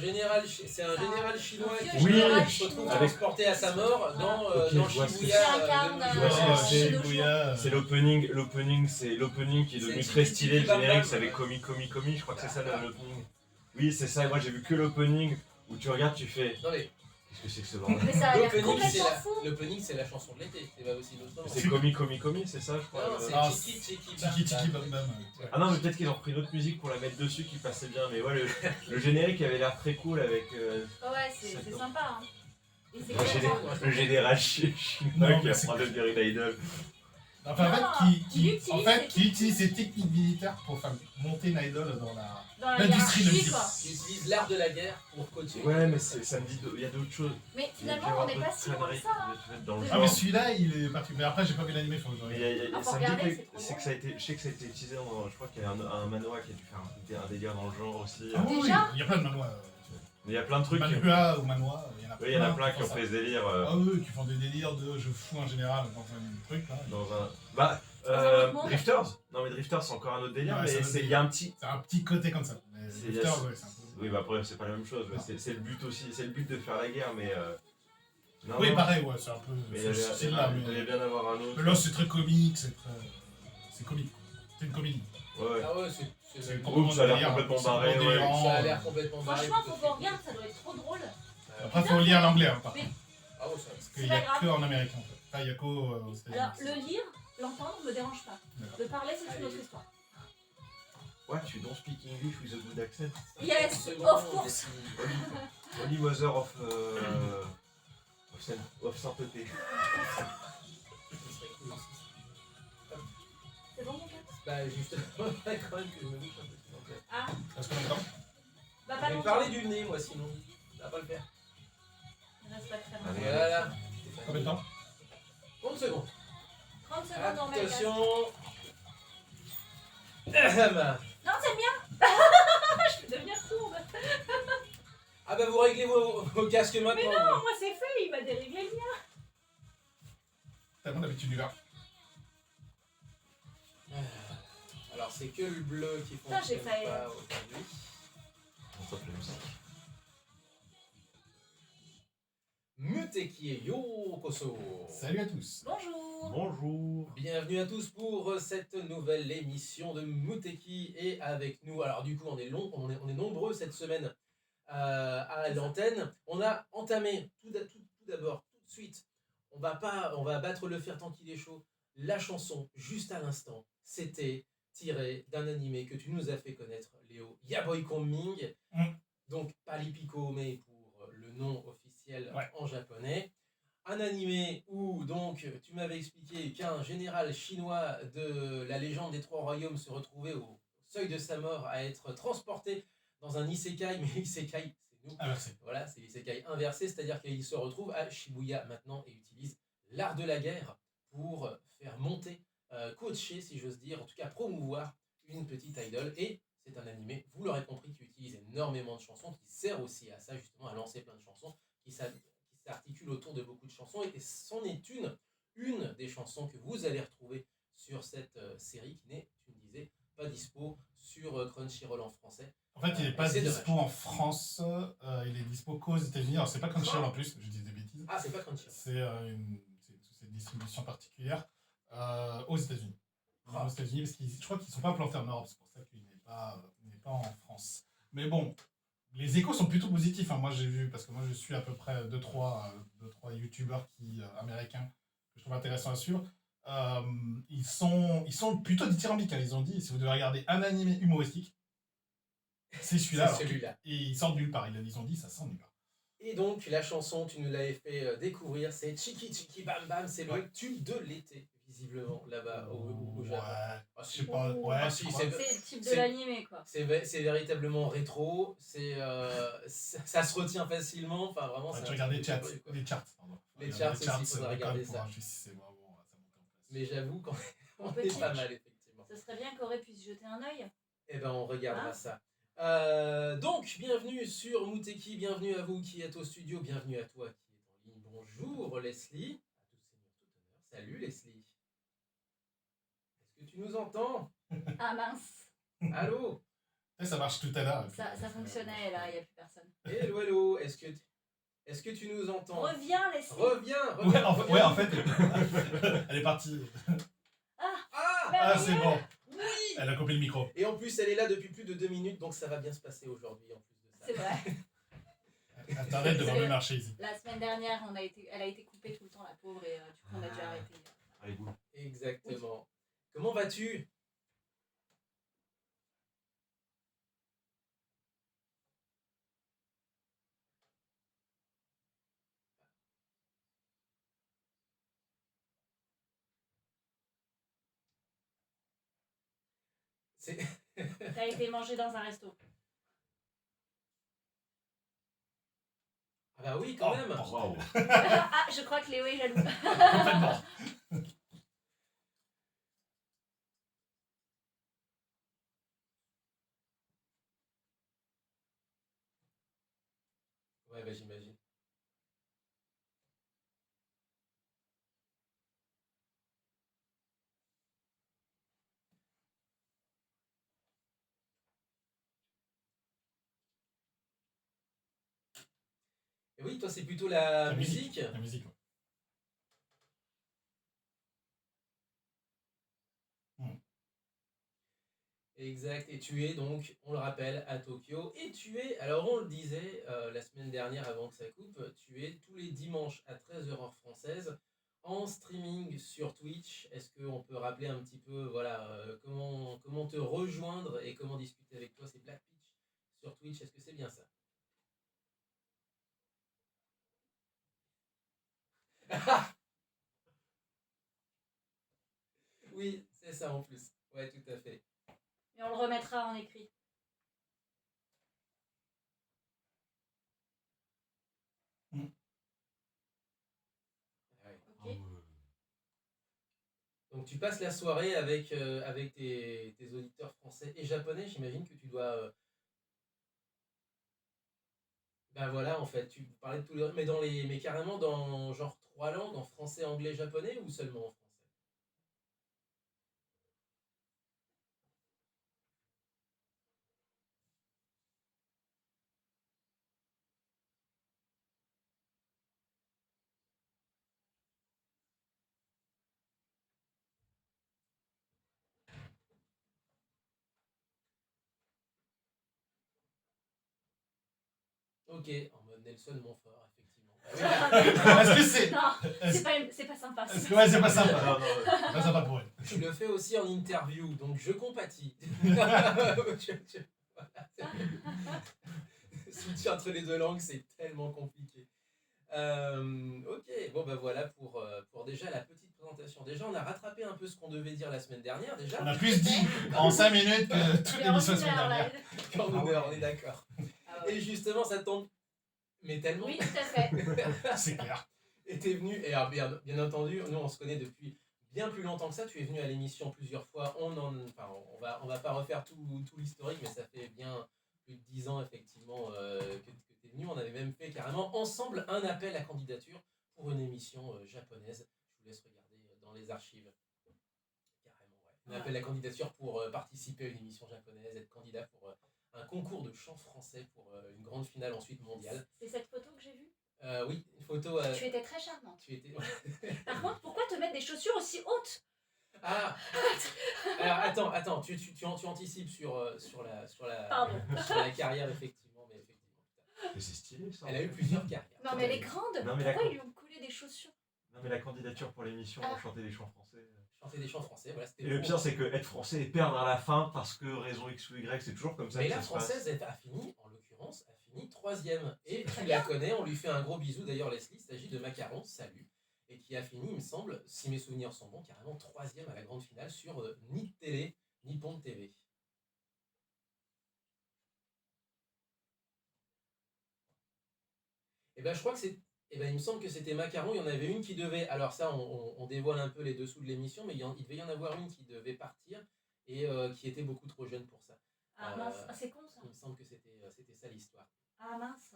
[SPEAKER 2] général chinois
[SPEAKER 3] Un vieux
[SPEAKER 2] qui
[SPEAKER 3] général
[SPEAKER 2] se retrouve
[SPEAKER 3] chinois.
[SPEAKER 2] transporté à sa mort dans,
[SPEAKER 4] Ok,
[SPEAKER 2] dans
[SPEAKER 4] je vois ce que
[SPEAKER 2] Shibuya.
[SPEAKER 3] c'est. C'est un quart
[SPEAKER 2] de
[SPEAKER 3] d'un-
[SPEAKER 2] New
[SPEAKER 4] Ouais,
[SPEAKER 2] York.
[SPEAKER 4] c'est-
[SPEAKER 1] Shibuya,
[SPEAKER 4] C'est l'opening qui est devenu
[SPEAKER 2] C'est
[SPEAKER 4] très
[SPEAKER 2] Tiki
[SPEAKER 4] stylé, le
[SPEAKER 2] Tiki Bam
[SPEAKER 4] générique,
[SPEAKER 2] Bam,
[SPEAKER 4] c'est avec
[SPEAKER 2] ouais.
[SPEAKER 4] Komi, je crois que c'est ça l'opening. Oui, c'est ça, et moi j'ai vu que l'opening où tu regardes, tu fais.
[SPEAKER 2] Non mais
[SPEAKER 4] Qu'est-ce que c'est que ce bordel?
[SPEAKER 3] Mais ça a l'air
[SPEAKER 2] l'opening
[SPEAKER 3] complètement fou.
[SPEAKER 2] c'est la chanson de l'été, c'est pas aussi l'autre nom.
[SPEAKER 4] C'est Komi, c'est ça, je crois.
[SPEAKER 2] Non, c'est
[SPEAKER 1] Ah,
[SPEAKER 2] Tiki Tiki
[SPEAKER 1] Tiki Tiki Bam Bam. Ouais.
[SPEAKER 4] Ah non, mais peut-être qu'ils ont pris une autre musique pour la mettre dessus qui passait bien, mais ouais, le générique avait l'air très cool avec
[SPEAKER 3] Ouais, c'est sympa. Hein. Et c'est
[SPEAKER 4] le,
[SPEAKER 3] complètement.
[SPEAKER 4] le général chinois
[SPEAKER 1] Non,
[SPEAKER 4] qui
[SPEAKER 1] mais c'est-
[SPEAKER 4] apprend à devenir une idol.
[SPEAKER 1] Enfin, en
[SPEAKER 3] Non,
[SPEAKER 1] fait,
[SPEAKER 3] il
[SPEAKER 1] qui utilise ses techniques militaires pour faire monter une idole dans la.
[SPEAKER 3] Dans
[SPEAKER 1] L'industrie de
[SPEAKER 3] hiérarchie,
[SPEAKER 1] musique.
[SPEAKER 3] quoi.
[SPEAKER 2] Qui utilise l'art de la guerre pour coacher.
[SPEAKER 4] Ouais, mais ça me dit, il y a d'autres choses.
[SPEAKER 3] Mais
[SPEAKER 4] Il y a dû y
[SPEAKER 3] finalement,
[SPEAKER 4] avoir
[SPEAKER 3] on n'est pas
[SPEAKER 4] d'autres
[SPEAKER 3] si loin de
[SPEAKER 4] conneries
[SPEAKER 3] ça. Hein.
[SPEAKER 4] qui devaient être dans le
[SPEAKER 3] Ah,
[SPEAKER 1] Ah, mais
[SPEAKER 4] genre.
[SPEAKER 1] celui-là, il est particulier. Mais après, j'ai pas vu l'animé, faut que je
[SPEAKER 4] Mais
[SPEAKER 1] regarde.
[SPEAKER 3] Ah, faut
[SPEAKER 4] ça me dit
[SPEAKER 3] regarder,
[SPEAKER 4] que
[SPEAKER 3] c'est trop
[SPEAKER 4] c'est
[SPEAKER 3] bien.
[SPEAKER 4] que ça a été, je sais que ça a été utilisé dans, je crois qu'il y a un manoir qui a dû faire un délire dans le genre aussi.
[SPEAKER 1] Ah oui,
[SPEAKER 3] Déjà
[SPEAKER 1] il y a plein de manois.
[SPEAKER 4] Mais il y a plein de trucs.
[SPEAKER 1] Manhua ou manois, il y en a
[SPEAKER 4] Oui, il y en a plein
[SPEAKER 1] qui
[SPEAKER 4] qui ont
[SPEAKER 1] font
[SPEAKER 4] fait
[SPEAKER 1] ça.
[SPEAKER 4] ce délire
[SPEAKER 1] Ah oui, qui font des délires de je fous un général dans un truc là.
[SPEAKER 4] dans un. Bah,
[SPEAKER 3] un autre monde.
[SPEAKER 4] Drifters. Non, mais Drifters, c'est encore un autre délire,
[SPEAKER 1] Ouais,
[SPEAKER 4] mais
[SPEAKER 1] c'est un autre
[SPEAKER 4] il y a un petit.
[SPEAKER 1] C'est un petit côté comme ça. Mais
[SPEAKER 4] C'est-
[SPEAKER 1] Drifter, ouais, c'est un peu.
[SPEAKER 4] Oui, bah après, c'est pas la même chose, mais c'est le but aussi. C'est le but de faire la guerre, mais. Non,
[SPEAKER 1] Oui,
[SPEAKER 4] non,
[SPEAKER 1] pareil, ouais, c'est un peu.
[SPEAKER 4] mais
[SPEAKER 1] C'est ce style-là,
[SPEAKER 4] il devait
[SPEAKER 1] mais.
[SPEAKER 4] bien avoir un autre.
[SPEAKER 1] Mais là, c'est très comique, c'est très. C'est comique. C'est une comédie.
[SPEAKER 4] Ouais.
[SPEAKER 2] Ah ouais, c'est
[SPEAKER 1] C'est
[SPEAKER 4] Oups, ça a l'air
[SPEAKER 1] délire,
[SPEAKER 4] complètement
[SPEAKER 1] c'est
[SPEAKER 4] barré, ouais.
[SPEAKER 1] délirant.
[SPEAKER 2] ça a l'air complètement barré.
[SPEAKER 3] Franchement, faut qu'on regarde, ça doit être trop drôle.
[SPEAKER 1] Après, faut lire l'anglais, hein, par contre.
[SPEAKER 2] Ah ouais, ça.
[SPEAKER 1] Parce qu'il
[SPEAKER 3] C'est
[SPEAKER 1] y
[SPEAKER 3] pas
[SPEAKER 1] a
[SPEAKER 3] grave.
[SPEAKER 1] que en américain, en fait. Enfin, il y a qu'aux aux États-Unis.
[SPEAKER 3] Alors, le lire, l'entendre, me dérange pas.
[SPEAKER 1] D'accord.
[SPEAKER 3] De parler, c'est une
[SPEAKER 2] Allez.
[SPEAKER 3] autre histoire.
[SPEAKER 4] What, you don't speak English with a good accent?
[SPEAKER 3] Yes,
[SPEAKER 2] C'est bon,
[SPEAKER 3] of course.
[SPEAKER 4] Only mother of sainteté.
[SPEAKER 2] Ce serait cool aussi.
[SPEAKER 3] C'est bon, mon gars?
[SPEAKER 2] Bah justement, faudrait quand même que je me bouge un peu plus en fait.
[SPEAKER 3] Ah,
[SPEAKER 1] Reste combien de temps
[SPEAKER 3] bah
[SPEAKER 2] Je
[SPEAKER 3] pas
[SPEAKER 2] vais
[SPEAKER 3] longtemps.
[SPEAKER 2] parler du nez moi sinon. Ça va pas le faire.
[SPEAKER 3] Il reste pas très longtemps.
[SPEAKER 4] Allez.
[SPEAKER 2] Voilà.
[SPEAKER 1] Combien de temps
[SPEAKER 2] 30 secondes.
[SPEAKER 3] 30 secondes dans mes casques.
[SPEAKER 2] Attention.
[SPEAKER 3] Non, c'est bien. Je vais devenir sourde.
[SPEAKER 2] Ah bah vous réglez vos casques maintenant.
[SPEAKER 3] Mais non, moi c'est fait, il va dérégler le mien.
[SPEAKER 1] T'as mon habitude du verre.
[SPEAKER 2] Alors c'est que le bleu qui
[SPEAKER 3] Putain, j'ai
[SPEAKER 2] fonctionne
[SPEAKER 3] failli.
[SPEAKER 2] pas aujourd'hui.
[SPEAKER 4] On stoppe la musique.
[SPEAKER 2] Muteki Yokoso.
[SPEAKER 1] Salut à tous.
[SPEAKER 3] Bonjour.
[SPEAKER 4] Bonjour.
[SPEAKER 2] Bienvenue à tous pour cette nouvelle émission de Muteki et avec nous. Alors du coup on est nombreux cette semaine à l'antenne. On a entamé tout d'abord, tout de suite. On va battre le fer tant qu'il est chaud. La chanson juste à l'instant, c'était tiré d'un animé que tu nous as fait connaître, Léo, Yaboy Coming. Donc pas l'Ipiko mais pour le nom officiel
[SPEAKER 1] Ouais.
[SPEAKER 2] en japonais. Un animé où donc tu m'avais expliqué qu'un général chinois de la légende des trois royaumes se retrouvait au seuil de sa mort à être transporté dans un isekai, mais isekai c'est nous.
[SPEAKER 1] Inversé.
[SPEAKER 2] Voilà, c'est l'isekai inversé, c'est-à-dire qu'il se retrouve à Shibuya maintenant et utilise l'art de la guerre pour faire monter, coacher, si j'ose dire, en tout cas promouvoir une petite idole. Et c'est un animé, vous l'aurez compris, qui utilise énormément de chansons, qui sert aussi à ça, justement, à lancer plein de chansons, qui s'articule autour de beaucoup de chansons. Et c'en est une des chansons que vous allez retrouver sur cette série qui n'est, tu me disais, pas dispo sur Crunchyroll en français.
[SPEAKER 1] En fait, il n'est pas
[SPEAKER 2] c'est
[SPEAKER 1] dispo
[SPEAKER 2] dommage.
[SPEAKER 1] en France, il est dispo qu'aux États-Unis. Alors, c'est pas Crunchyroll en plus, je dis des bêtises.
[SPEAKER 2] Ah, c'est pas Crunchyroll.
[SPEAKER 1] C'est une distribution particulière aux États-unis. Aux États-Unis, parce que je crois qu'ils ne sont pas implantés en Europe, c'est pour ça qu'il n'est pas en France. Mais bon, les échos sont plutôt positifs. Hein. Moi, j'ai vu, parce que moi, je suis à peu près 2-3 youtubeurs américains que je trouve intéressants à suivre. Ils sont plutôt dithyrambiques. Hein. Ils ont dit, si vous devez regarder un animé humoristique, c'est celui-là.
[SPEAKER 2] C'est celui-là.
[SPEAKER 1] Et il sort de nulle part. Ils ont dit, ça sort de nulle part.
[SPEAKER 2] Et donc, la chanson, tu nous l'avais fait découvrir, c'est Chiki Chiki Bam Bam, c'est le tube de l'été, visiblement, là-bas au Japon.
[SPEAKER 1] Ouais,
[SPEAKER 2] Ah,
[SPEAKER 1] je
[SPEAKER 2] si.
[SPEAKER 1] sais pas. Ouais,
[SPEAKER 2] Ah,
[SPEAKER 1] je
[SPEAKER 2] si,
[SPEAKER 1] crois.
[SPEAKER 3] C'est le type de
[SPEAKER 2] c'est-
[SPEAKER 3] l'animé, quoi.
[SPEAKER 2] C'est véritablement rétro, ça se retient facilement, enfin vraiment.
[SPEAKER 1] Ouais,
[SPEAKER 2] c'est
[SPEAKER 1] tu
[SPEAKER 2] un
[SPEAKER 1] regardes
[SPEAKER 2] truc
[SPEAKER 1] les charts.
[SPEAKER 2] de fou, quoi.
[SPEAKER 1] Les charts, pardon.
[SPEAKER 2] Les
[SPEAKER 1] Regarde
[SPEAKER 2] charts aussi, faudrait regarder
[SPEAKER 1] pour
[SPEAKER 2] ça.
[SPEAKER 1] voir si c'est vraiment, ça monte en place.
[SPEAKER 2] Mais j'avoue qu'on on est
[SPEAKER 3] Petit.
[SPEAKER 2] pas mal, effectivement.
[SPEAKER 3] Ce serait bien qu'Auré puisse jeter un œil.
[SPEAKER 2] Eh ben, on regardera
[SPEAKER 3] Ah.
[SPEAKER 2] ça. Donc, bienvenue sur Mouteki, bienvenue à vous qui êtes au studio, bienvenue à toi qui est en ligne. Bonjour Leslie. À tout seigneur, tout honneur. Salut Leslie. Est-ce que tu nous entends?
[SPEAKER 3] Ah mince,
[SPEAKER 2] Allô?
[SPEAKER 1] Et ça marche tout à l'heure.
[SPEAKER 3] ça fonctionnait là, il n'y a plus personne.
[SPEAKER 2] Hello, hello. Est-ce que tu nous entends?
[SPEAKER 3] Reviens, Leslie.
[SPEAKER 2] Reviens,
[SPEAKER 1] Ouais,
[SPEAKER 2] reviens.
[SPEAKER 1] en fait, elle est partie.
[SPEAKER 2] Ah!
[SPEAKER 1] Ah, c'est bon.
[SPEAKER 2] Oui!
[SPEAKER 1] Elle a coupé le micro.
[SPEAKER 2] Et en plus, elle est là depuis plus de 2 minutes, donc ça va bien se passer aujourd'hui en plus de ça.
[SPEAKER 3] C'est vrai.
[SPEAKER 1] Internet devrait mieux marcher ici.
[SPEAKER 3] La semaine dernière, elle a été coupée tout le temps, la pauvre, et du coup, on a dû arrêter.
[SPEAKER 4] Allez, boule.
[SPEAKER 2] Exactement. Comment vas-tu? C'est...
[SPEAKER 3] T'as été mangé dans un resto.
[SPEAKER 2] Ah bah oui, quand même.
[SPEAKER 4] Waouh.
[SPEAKER 3] Ah, je crois que Léo est jaloux.
[SPEAKER 1] Complètement.
[SPEAKER 2] Ouais, bah j'imagine. Et oui, toi, c'est plutôt la musique.
[SPEAKER 1] La musique, ouais.
[SPEAKER 2] Exact, et tu es donc, on le rappelle, à Tokyo, et tu es, alors on le disait la semaine dernière avant que ça coupe, tu es tous les dimanches à 13h heure française, en streaming sur Twitch. Est-ce qu'on peut rappeler un petit peu, voilà, comment te rejoindre et comment discuter avec toi? C'est Black Peach sur Twitch, est-ce que c'est bien ça? Oui, c'est ça en plus, ouais, tout à fait.
[SPEAKER 3] Et on le remettra en écrit.
[SPEAKER 2] Ouais.
[SPEAKER 3] Ok.
[SPEAKER 2] Donc tu passes la soirée avec tes auditeurs français et japonais, j'imagine que tu dois... Ben voilà, en fait, tu parlais de tous les... Mais carrément dans genre 3 langues, en français, anglais, japonais, ou seulement en français? Ok, en mode Nelson Montfort, effectivement.
[SPEAKER 1] Est-ce que c'est.
[SPEAKER 3] Non, c'est pas sympa.
[SPEAKER 1] Est-ce que ouais, c'est pas sympa.
[SPEAKER 4] Non, non,
[SPEAKER 1] Pas sympa pour elle.
[SPEAKER 2] Tu le fais aussi en interview, donc je compatis. Switcher entre les deux langues, c'est tellement compliqué. Ok, bon bah voilà pour déjà la petite présentation. Déjà, on a rattrapé un peu ce qu'on devait dire la semaine dernière, déjà.
[SPEAKER 1] On a plus dit en 5 minutes que toute l'émission la semaine dernière.
[SPEAKER 2] Quand on est, on est d'accord.
[SPEAKER 3] Ah ouais.
[SPEAKER 2] Et justement, ça tombe. Mais tellement.
[SPEAKER 3] Oui, tout à fait.
[SPEAKER 1] C'est clair.
[SPEAKER 2] Et t'es venu, et alors, bien entendu, nous on se connaît depuis bien plus longtemps que ça. Tu es venu à l'émission plusieurs fois. On va pas refaire tout l'historique, mais ça fait bien plus de 10 ans effectivement que tu es venu. On avait même fait carrément ensemble un appel à candidature pour une émission japonaise. Je vous laisse regarder dans les archives. Carrément, ouais. Un appel à candidature pour participer à une émission japonaise, être candidat pour un concours de chant français pour une grande finale ensuite mondiale.
[SPEAKER 3] C'est cette photo que j'ai vue.
[SPEAKER 2] Oui, une photo.
[SPEAKER 3] Tu étais très charmante.
[SPEAKER 2] Tu étais.
[SPEAKER 3] Par contre, pourquoi te mettre des chaussures aussi hautes?
[SPEAKER 2] Ah. Alors attends, tu anticipes sur la
[SPEAKER 3] Pardon.
[SPEAKER 2] sur la carrière effectivement, mais effectivement.
[SPEAKER 4] Mais c'est stylé ça.
[SPEAKER 2] Elle a eu plusieurs carrières.
[SPEAKER 3] Non, mais elle est grande.
[SPEAKER 4] Non, mais
[SPEAKER 3] Pourquoi
[SPEAKER 4] la-
[SPEAKER 3] ils lui ont collé des chaussures?
[SPEAKER 4] Non mais la candidature pour l'émission,
[SPEAKER 3] Ah.
[SPEAKER 4] chanter des chants français.
[SPEAKER 2] Chanter des chants français, voilà, c'était
[SPEAKER 4] Et le
[SPEAKER 2] pour-
[SPEAKER 4] pire c'est que être français et perdre à la fin parce que raison X ou Y, c'est toujours comme ça
[SPEAKER 2] Mais
[SPEAKER 4] que
[SPEAKER 2] la
[SPEAKER 4] ça se passe.
[SPEAKER 2] française a fini, en l'occurrence, a fini 3e. Et
[SPEAKER 3] Très
[SPEAKER 2] tu
[SPEAKER 3] bien.
[SPEAKER 2] la connais, on lui fait un gros bisou. D'ailleurs, Leslie, il s'agit de Macaron, salut. Et qui a fini, il me semble, si mes souvenirs sont bons, carrément 3e à la grande finale sur Ni Télé, Nippon TV. Et ben je crois que c'est. Eh ben, il me semble que c'était Macaron, il y en avait une qui devait. Alors, ça, on dévoile un peu les dessous de l'émission, mais il devait y en avoir une qui devait partir et qui était beaucoup trop jeune pour ça.
[SPEAKER 3] Ah mince, ah, c'est con ça.
[SPEAKER 2] Il me semble que c'était ça l'histoire.
[SPEAKER 3] Ah mince.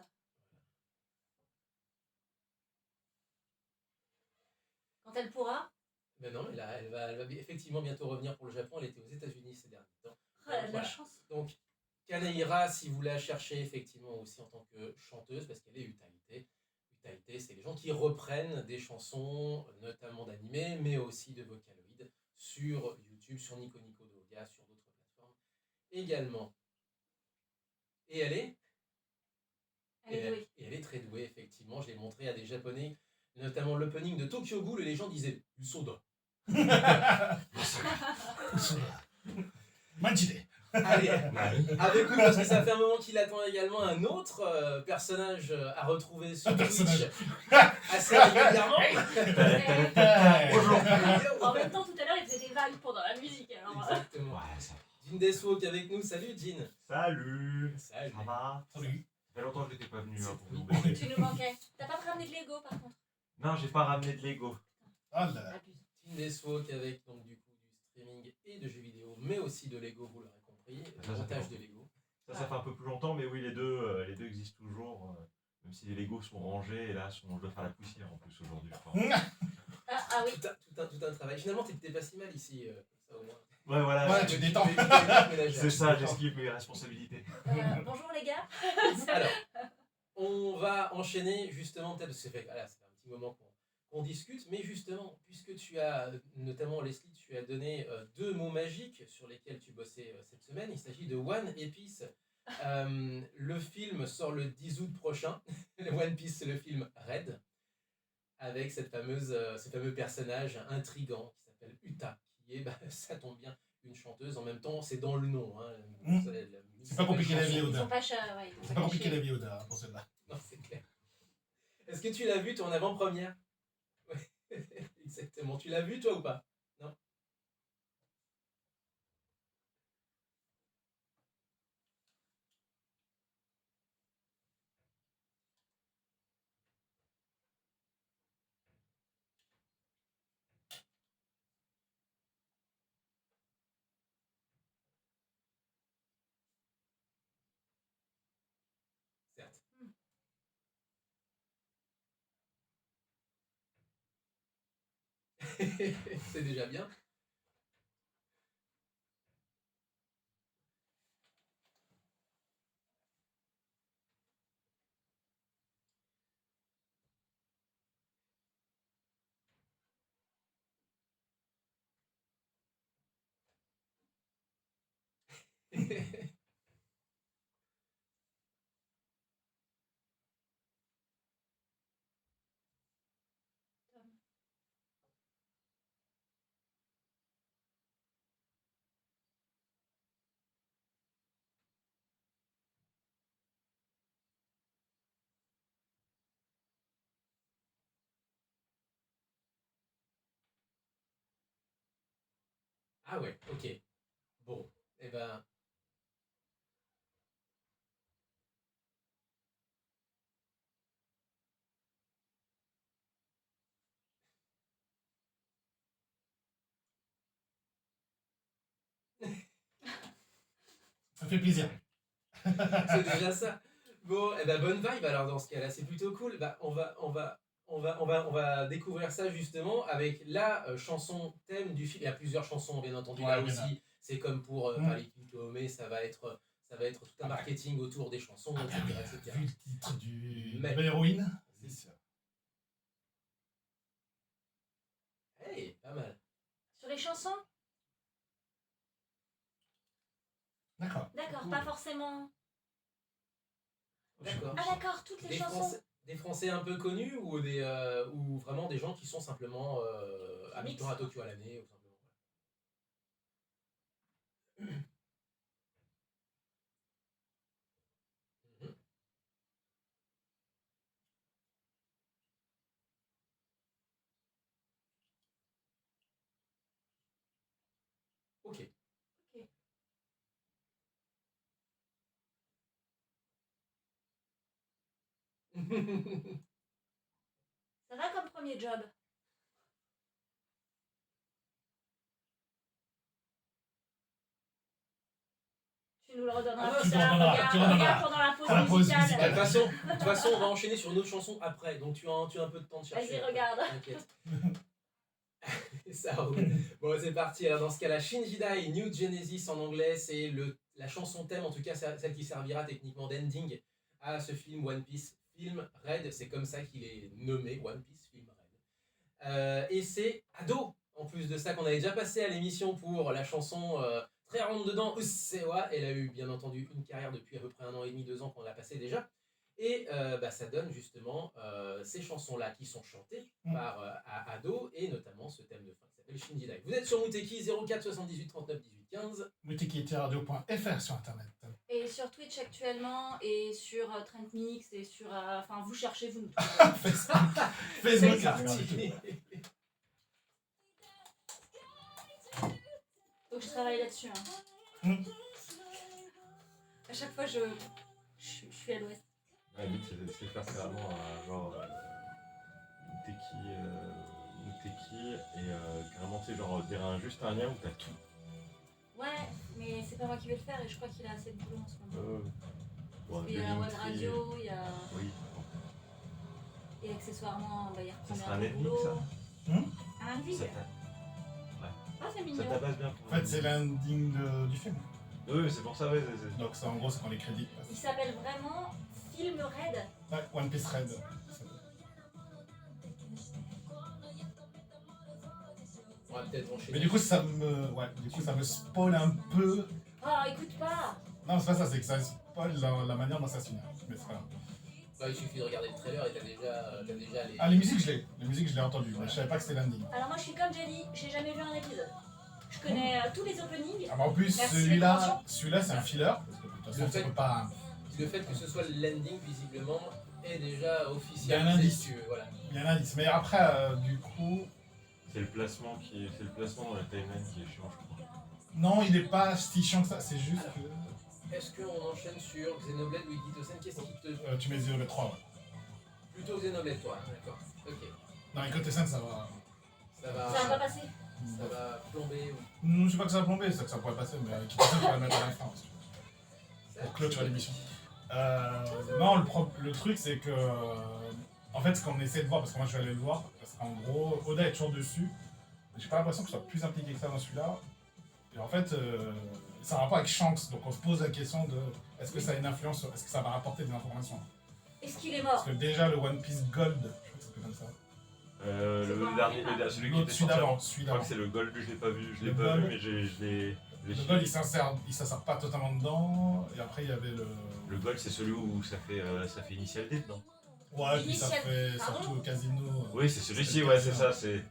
[SPEAKER 3] Quand elle pourra,
[SPEAKER 2] Ben non, elle va effectivement bientôt revenir pour le Japon. Elle était aux États-Unis ces derniers temps.
[SPEAKER 3] elle a de la
[SPEAKER 2] Voilà.
[SPEAKER 3] chance.
[SPEAKER 2] Donc, Kanaïra, si vous la cherchez effectivement aussi en tant que chanteuse, parce qu'elle est Utaïté. Utaïté, c'est les gens qui reprennent des chansons, notamment d'animés, mais aussi de Vocaloid, sur YouTube, sur Nico Nico Doga, sur d'autres plateformes également. Et elle est
[SPEAKER 3] Elle est douée.
[SPEAKER 2] Et elle est très douée, effectivement. Je l'ai montré à des Japonais, notamment l'opening de Tokyo Ghoul, et les gens disaient « du soda ».
[SPEAKER 1] Majide.
[SPEAKER 2] Allez, avec nous, parce que ça fait un moment qu'il attend également un autre personnage à retrouver sur Twitch
[SPEAKER 1] personnage.
[SPEAKER 2] assez régulièrement.
[SPEAKER 1] Bonjour.
[SPEAKER 3] En même temps, tout à l'heure, il faisait des vagues pendant la musique. Alors,
[SPEAKER 2] Exactement.
[SPEAKER 4] Ouais, ça
[SPEAKER 2] Jean Deswalk avec nous. Salut, Jean.
[SPEAKER 4] Salut.
[SPEAKER 2] Salut.
[SPEAKER 4] Ça va?
[SPEAKER 1] Salut.
[SPEAKER 4] Ça fait longtemps que j'étais pas venu hein, pour
[SPEAKER 2] Oui.
[SPEAKER 4] nous baiser.
[SPEAKER 3] tu nous manquais. T'as pas ramené de Lego par contre?
[SPEAKER 4] Non, j'ai pas ramené de Lego.
[SPEAKER 1] Ah là.
[SPEAKER 3] Abuse.
[SPEAKER 2] Jean Deswalk avec donc du coup du streaming et de jeux vidéo, mais aussi de Lego, vous l'aurez compris.
[SPEAKER 4] Ça,
[SPEAKER 2] Le
[SPEAKER 4] ça
[SPEAKER 2] montage
[SPEAKER 4] fait
[SPEAKER 2] de Lego.
[SPEAKER 4] Ça fait un peu plus longtemps, mais oui, les deux existent toujours. Même si les Legos sont rangés, et là, je dois faire la poussière en plus aujourd'hui, je crois.
[SPEAKER 3] Ah oui.
[SPEAKER 2] Tout un travail. Finalement, t'es pas si mal ici, ça au moins.
[SPEAKER 4] Ouais, voilà.
[SPEAKER 1] Ouais, tu détends.
[SPEAKER 4] C'est ça, j'esquive mes responsabilités.
[SPEAKER 3] Bonjour les gars.
[SPEAKER 2] Alors, on va enchaîner justement, peut-être, parce que voilà, c'est un petit moment qu'on discute, mais justement, puisque tu as, notamment Leslie, tu as donné 2 mots magiques sur lesquels tu bossais cette semaine, il s'agit de One Piece. Le film sort le 10 août prochain. One Piece, c'est le film Red, avec ce fameux personnage intrigant qui s'appelle Uta, qui est, ça tombe bien, une chanteuse. En même temps, c'est dans le nom. Hein.
[SPEAKER 1] C'est pas compliqué la vie,
[SPEAKER 3] Ils
[SPEAKER 1] Oda.
[SPEAKER 3] sont pas chers, ouais, ils sont
[SPEAKER 1] C'est pas compliqué
[SPEAKER 3] cachés.
[SPEAKER 1] la vie, Oda, pour celle-là.
[SPEAKER 2] Non, c'est clair. Est-ce que tu l'as vu, ton avant-première? Ouais, exactement. Tu l'as vu, toi, ou pas? Non? Certes. C'est déjà bien. Ah ouais, ok. Bon, eh ben...
[SPEAKER 1] fait plaisir.
[SPEAKER 2] C'est déjà ça. Bon, eh ben, bonne vibe alors dans ce cas-là, c'est plutôt cool. Bah, on va découvrir ça justement avec la chanson thème du film. Il y a plusieurs chansons, bien entendu,
[SPEAKER 1] Ouais,
[SPEAKER 2] là
[SPEAKER 1] bien
[SPEAKER 2] aussi. C'est comme pour Paris Tomé, ça va être tout un marketing autour des chansons, etc. etc.
[SPEAKER 1] Vu le titre de
[SPEAKER 2] Mais-
[SPEAKER 1] l'héroïne, c'est sûr.
[SPEAKER 2] Hey, pas mal.
[SPEAKER 3] Sur les chansons?
[SPEAKER 1] D'accord.
[SPEAKER 3] D'accord,
[SPEAKER 2] Cool.
[SPEAKER 3] pas forcément.
[SPEAKER 2] D'accord.
[SPEAKER 3] Ah d'accord, toutes les chansons.
[SPEAKER 2] Des Français un peu connus ou vraiment des gens qui sont simplement habitants à Tokyo à l'année ou simplement. Mhm. Ok.
[SPEAKER 3] Ok. Ça va comme premier job? Tu nous le redonneras
[SPEAKER 2] Ah,
[SPEAKER 3] plus
[SPEAKER 1] tu
[SPEAKER 3] tard.
[SPEAKER 1] redonneras,
[SPEAKER 3] Regarde,
[SPEAKER 1] tu redonneras.
[SPEAKER 3] regarde pendant la pause
[SPEAKER 1] Pendant la pause
[SPEAKER 3] musicale.
[SPEAKER 1] musicale.
[SPEAKER 2] Bah, de toute façon, on va enchaîner sur une autre chanson après, donc tu as un peu de temps de chercher.
[SPEAKER 3] Vas-y,
[SPEAKER 2] après.
[SPEAKER 3] regarde.
[SPEAKER 2] T'inquiète. Ça roule. Bon, c'est parti. Alors, dans ce cas-là, Shinjidai, New Genesis en anglais, c'est la chanson thème, en tout cas celle qui servira techniquement d'ending à ce film One Piece, film Red. C'est comme ça qu'il est nommé, One Piece, film Red. Et c'est Ado, en plus de ça, qu'on avait déjà passé à l'émission pour la chanson très ronde dedans, Ussewa. Elle a eu bien entendu une carrière depuis à peu près 1 an et demi, 2 ans qu'on l'a passé déjà. Et ça donne justement ces chansons-là qui sont chantées par Ado, et notamment ce thème de fin qui s'appelle Shinjidai. Vous êtes sur Muteki 04 78 39 18 15.
[SPEAKER 1] Muteki-radio.fr sur internet.
[SPEAKER 3] Et sur Twitch actuellement, et sur Trend Mix, et sur. Enfin, vous cherchez, vous nous trouvez.
[SPEAKER 1] Facebook,
[SPEAKER 2] C'est
[SPEAKER 1] là,
[SPEAKER 2] parti.
[SPEAKER 1] regardez tout.
[SPEAKER 3] Donc je travaille là-dessus. Hein.
[SPEAKER 1] Mm.
[SPEAKER 3] À chaque fois, je suis à l'ouest.
[SPEAKER 4] Ouais, le but c'est de faire carrément genre Muteki et carrément tu sais genre juste un lien où t'as tout.
[SPEAKER 3] Ouais, mais c'est pas moi qui vais le faire, et je crois qu'il a assez de boulot en ce moment.
[SPEAKER 4] Bon,
[SPEAKER 3] Il y a la web radio, il y a.
[SPEAKER 4] Oui.
[SPEAKER 3] Et accessoirement, il reprend
[SPEAKER 4] Ça
[SPEAKER 3] bien
[SPEAKER 4] sera un
[SPEAKER 3] le
[SPEAKER 4] ending
[SPEAKER 3] boulot.
[SPEAKER 4] ça
[SPEAKER 3] Un ending?
[SPEAKER 4] Ça
[SPEAKER 3] Ah, c'est
[SPEAKER 4] ça
[SPEAKER 3] mignon.
[SPEAKER 4] tabasse bien pour
[SPEAKER 1] En fait, c'est l'ending du film.
[SPEAKER 4] Oui, mais c'est pour ça, ouais.
[SPEAKER 1] Donc, en gros, c'est quand les crédits
[SPEAKER 3] Il
[SPEAKER 1] passent.
[SPEAKER 3] s'appelle vraiment Film Red.
[SPEAKER 1] Ouais, One Piece Red.
[SPEAKER 2] On va peut-être enchaîner.
[SPEAKER 1] Mais du coup, ça me spoil un peu.
[SPEAKER 3] Oh, écoute pas.
[SPEAKER 1] Non, c'est pas ça, c'est que ça spoil la manière dont ça se finit. Mais c'est pas grave.
[SPEAKER 2] Bah, il suffit de regarder le trailer et t'as déjà les.
[SPEAKER 1] Ah, les musiques, je l'ai entendu, mais je savais pas que c'était l'ending.
[SPEAKER 3] Alors moi, je suis comme Jenny, j'ai jamais vu un épisode. Je connais tous les openings.
[SPEAKER 1] Ah, bah, en plus,
[SPEAKER 3] Merci,
[SPEAKER 1] celui-là, c'est un filler. Parce que de toute façon,
[SPEAKER 2] Le
[SPEAKER 1] ça
[SPEAKER 2] fait-
[SPEAKER 1] peut pas.
[SPEAKER 2] Le fait que ce soit le landing, visiblement, est déjà
[SPEAKER 1] Il y a
[SPEAKER 2] officiel.
[SPEAKER 1] un indice.
[SPEAKER 2] Voilà.
[SPEAKER 1] Il y a un indice. Mais après, du coup.
[SPEAKER 4] C'est le placement dans la timeline qui est chiant, je crois.
[SPEAKER 1] Non, il est pas si chiant que ça, c'est juste que.
[SPEAKER 2] Est-ce qu'on enchaîne sur Xenoblade ou Ikitosen? Qu'est-ce qui te.
[SPEAKER 1] Tu mets 0 3, ouais.
[SPEAKER 2] Plutôt Xenoblade, toi, d'accord. Ok.
[SPEAKER 1] Non, les côtés scènes, ça va.
[SPEAKER 2] Ça va.
[SPEAKER 3] Ça va pas passer.
[SPEAKER 2] Ça va plomber ou.
[SPEAKER 1] Je sais pas que ça va plomber, c'est que ça pourrait passer, mais avec Kitty, on va le mettre à la fin. Parce que- Pour clôturer l'émission. Non, le truc, c'est que. En fait, ce qu'on essaie de voir, parce que moi je vais aller le voir, parce qu'en gros, Oda est toujours dessus. J'ai pas l'impression que je sois plus impliqué que ça dans celui-là. Et en fait, ça a un rapport avec Shanks, donc on se pose la question de est-ce que ça a une influence, est-ce que ça va rapporter des informations?
[SPEAKER 3] Est-ce qu'il est
[SPEAKER 1] Parce
[SPEAKER 3] mort?
[SPEAKER 1] que déjà, le One Piece Gold, je crois que ça s'appelle comme ça.
[SPEAKER 4] Le dernier, celui qui était
[SPEAKER 1] Celui
[SPEAKER 4] sorti
[SPEAKER 1] d'avant,
[SPEAKER 4] avant.
[SPEAKER 1] celui
[SPEAKER 4] Je crois
[SPEAKER 1] d'avant.
[SPEAKER 4] que c'est le Gold, je l'ai pas vu,
[SPEAKER 1] Le
[SPEAKER 4] vu,
[SPEAKER 1] Gold.
[SPEAKER 4] mais je l'ai.
[SPEAKER 1] Le Gold, il s'insère pas totalement dedans, et après il y avait le.
[SPEAKER 4] Le Gold, c'est celui où ça fait Initial D dedans.
[SPEAKER 1] Ouais, puis ça
[SPEAKER 3] Initial-
[SPEAKER 1] fait
[SPEAKER 3] Pardon
[SPEAKER 1] surtout au casino.
[SPEAKER 4] Oui, c'est celui-ci, ouais, c'est ça, c'est.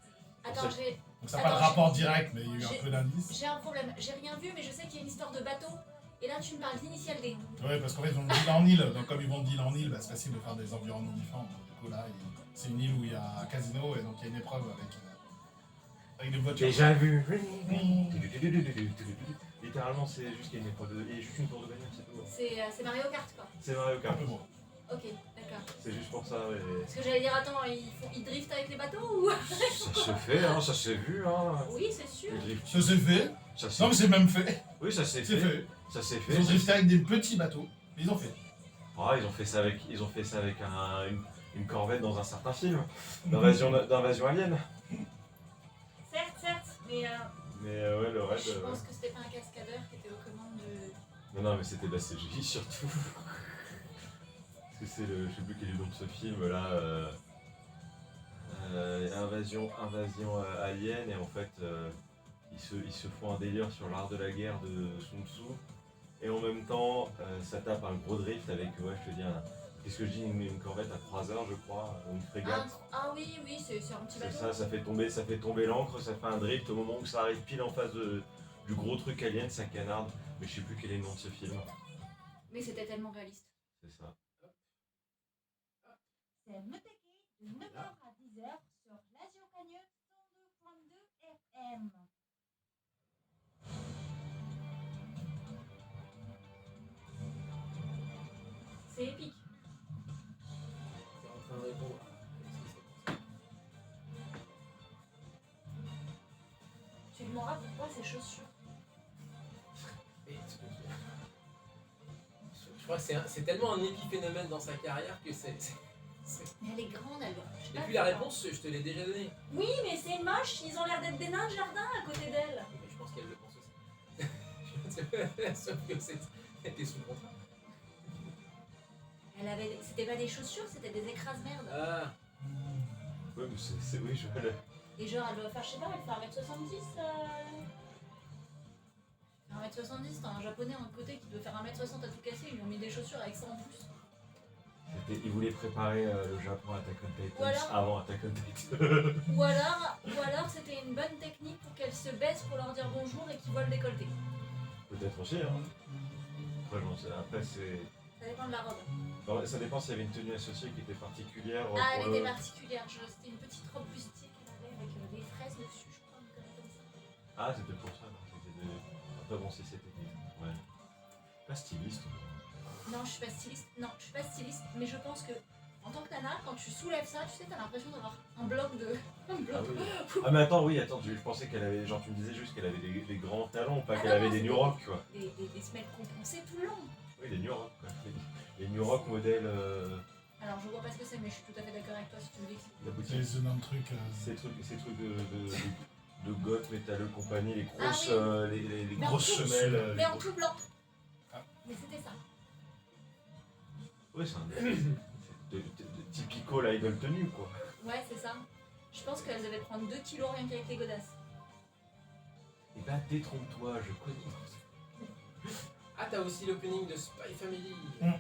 [SPEAKER 3] Attends,
[SPEAKER 4] ça-
[SPEAKER 3] j'ai
[SPEAKER 1] Donc ça n'a pas de
[SPEAKER 3] Attends,
[SPEAKER 1] rapport direct, mais il y a eu
[SPEAKER 3] j'ai-
[SPEAKER 1] un peu d'indice.
[SPEAKER 3] un problème. J'ai rien vu, mais je sais qu'il y a une histoire de bateau. Et là, tu me parles d'initial D.
[SPEAKER 1] Ouais, parce qu'en fait, ils vont d'île en île, donc comme ils vont d'île en île, c'est facile de faire des environnements différents. Donc, du coup, là, c'est une île où il y a un casino, et donc il y a une épreuve avec des voitures.
[SPEAKER 4] Déjà vu.
[SPEAKER 1] Mmh.
[SPEAKER 4] Littéralement, c'est juste qu'il y a une épreuve de. Et juste une tour de bagnole, c'est tout.
[SPEAKER 3] C'est Mario Kart, quoi.
[SPEAKER 4] C'est Mario
[SPEAKER 1] Un
[SPEAKER 4] Kart.
[SPEAKER 1] peu bon.
[SPEAKER 3] Ok, d'accord.
[SPEAKER 4] C'est juste pour ça, ouais.
[SPEAKER 3] Parce que j'allais dire, attends, ils driftent avec les bateaux ou...
[SPEAKER 4] Ça se fait, hein, ça s'est vu, hein.
[SPEAKER 3] Oui, c'est sûr.
[SPEAKER 4] Le drift,
[SPEAKER 1] Ça s'est fait.
[SPEAKER 4] ça s'est
[SPEAKER 1] Non, mais c'est même fait.
[SPEAKER 4] Oui, ça s'est
[SPEAKER 1] C'est
[SPEAKER 4] fait.
[SPEAKER 1] fait.
[SPEAKER 4] Ça s'est
[SPEAKER 1] Ils ont
[SPEAKER 4] fait.
[SPEAKER 1] drifté avec des petits bateaux, mais ils ont fait.
[SPEAKER 4] Ah, ils ont fait ça avec une corvette dans un certain film. D'invasion alien.
[SPEAKER 3] Certes, mais
[SPEAKER 4] Mais ouais, le raid.
[SPEAKER 3] je pense que c'était pas un cascadeur qui était aux commandes de.
[SPEAKER 4] Non, mais c'était de la CGI surtout. Parce que c'est le. Je sais plus quel est le nom de ce film là. Invasion alien, et en fait ils se font un délire sur l'art de la guerre de Sun Tzu, et en même temps ça tape un gros drift avec, ouais, je te dis, qu'est-ce que je dis, une corvette à 3 heures je crois, ou une frégate.
[SPEAKER 3] Oui, c'est un petit
[SPEAKER 4] C'est
[SPEAKER 3] bateau.
[SPEAKER 4] ça fait tomber l'encre, ça fait un drift, au moment où ça arrive pile en face du gros truc alien, ça canarde, mais je sais plus quel est le nom de ce film.
[SPEAKER 3] Mais c'était tellement réaliste.
[SPEAKER 4] C'est ça.
[SPEAKER 6] C'est Moteki de 9h à 10h sur Radio Cagnotte 102.2 FM.
[SPEAKER 3] C'est épique.
[SPEAKER 2] C'est en train de répondre.
[SPEAKER 3] Tu lui demanderas pourquoi ses chaussures.
[SPEAKER 2] Et je crois que c'est tellement un épiphénomène dans sa carrière que c'est.
[SPEAKER 3] Mais elle est grande, elle doit. je sais
[SPEAKER 2] Et
[SPEAKER 3] pas
[SPEAKER 2] puis la
[SPEAKER 3] comment.
[SPEAKER 2] réponse, je te l'ai déjà donnée.
[SPEAKER 3] Oui, mais c'est moche, ils ont l'air d'être des nains de jardin à côté d'elle.
[SPEAKER 2] Mais je pense qu'elle le pense aussi. Sauf que c'était sous contrat.
[SPEAKER 3] C'était pas des chaussures, c'était des écrase-merdes.
[SPEAKER 2] Ah,
[SPEAKER 4] Ouais, mais c'est oui, je
[SPEAKER 3] Et genre, elle doit faire, je sais pas, elle fait 1m70. 1m70, t'as un japonais en côté qui doit faire 1m60 à tout casser, ils lui ont mis des chaussures avec ça en plus.
[SPEAKER 4] Ils voulaient préparer le Japon à Attack on Titan
[SPEAKER 3] Voilà.
[SPEAKER 4] avant Attack on Titan.
[SPEAKER 3] Ou alors c'était une bonne technique pour qu'elle se baisse pour leur dire bonjour et qu'ils voient le décolleté.
[SPEAKER 4] Peut-être aussi, hein. Après, j'en sais. Après, c'est.
[SPEAKER 3] Ça dépend de la robe.
[SPEAKER 4] Non, ça dépend s'il y avait une tenue associée qui était particulière.
[SPEAKER 3] Ah,
[SPEAKER 4] pour
[SPEAKER 3] elle
[SPEAKER 4] le-
[SPEAKER 3] était particulière, c'était une petite robe bustier qu'elle avait avec des fraises dessus, je crois, une connerie comme ça.
[SPEAKER 4] Ah, c'était pour ça, non. C'était de. Après, bon, c'est technique. Ouais. Pas styliste.
[SPEAKER 3] Non, je suis pas styliste, mais je pense que en tant que nana, quand tu soulèves ça, tu sais, t'as l'impression d'avoir un bloc de. Un bloc.
[SPEAKER 4] Ah oui. Ah, mais attends, je pensais qu'elle avait. Genre, tu me disais juste qu'elle avait des grands talons, pas
[SPEAKER 3] Ah
[SPEAKER 4] qu'elle
[SPEAKER 3] non,
[SPEAKER 4] avait
[SPEAKER 3] non,
[SPEAKER 4] des
[SPEAKER 3] c'était
[SPEAKER 4] New Rock, quoi.
[SPEAKER 3] Des semelles compensées tout le long.
[SPEAKER 4] Oui, des New Rock, quoi. Les New Rock modèle.
[SPEAKER 3] Alors, je vois pas ce que c'est, mais je suis tout à fait d'accord avec toi si tu me dis que
[SPEAKER 4] La
[SPEAKER 1] C'est
[SPEAKER 4] boutique.
[SPEAKER 1] ce nom de truc.
[SPEAKER 4] Ces trucs de goth, métalleux, compagnie, les grosses,
[SPEAKER 3] Ah
[SPEAKER 4] les
[SPEAKER 3] Mais en
[SPEAKER 4] grosses
[SPEAKER 3] tout-
[SPEAKER 4] semelles.
[SPEAKER 3] c'est. Mais
[SPEAKER 4] les
[SPEAKER 3] en
[SPEAKER 4] grosses-
[SPEAKER 3] tout blanc.
[SPEAKER 1] Ah.
[SPEAKER 3] Mais c'était ça.
[SPEAKER 4] Ouais, c'est un. Typico la idol tenue, quoi.
[SPEAKER 3] Ouais, c'est ça. Je pense qu'elles devaient prendre 2 kilos rien qu'avec les godasses.
[SPEAKER 4] Et bah, détrompe-toi, je connais.
[SPEAKER 2] Ah, t'as aussi l'opening de Spy Family.
[SPEAKER 1] Mm.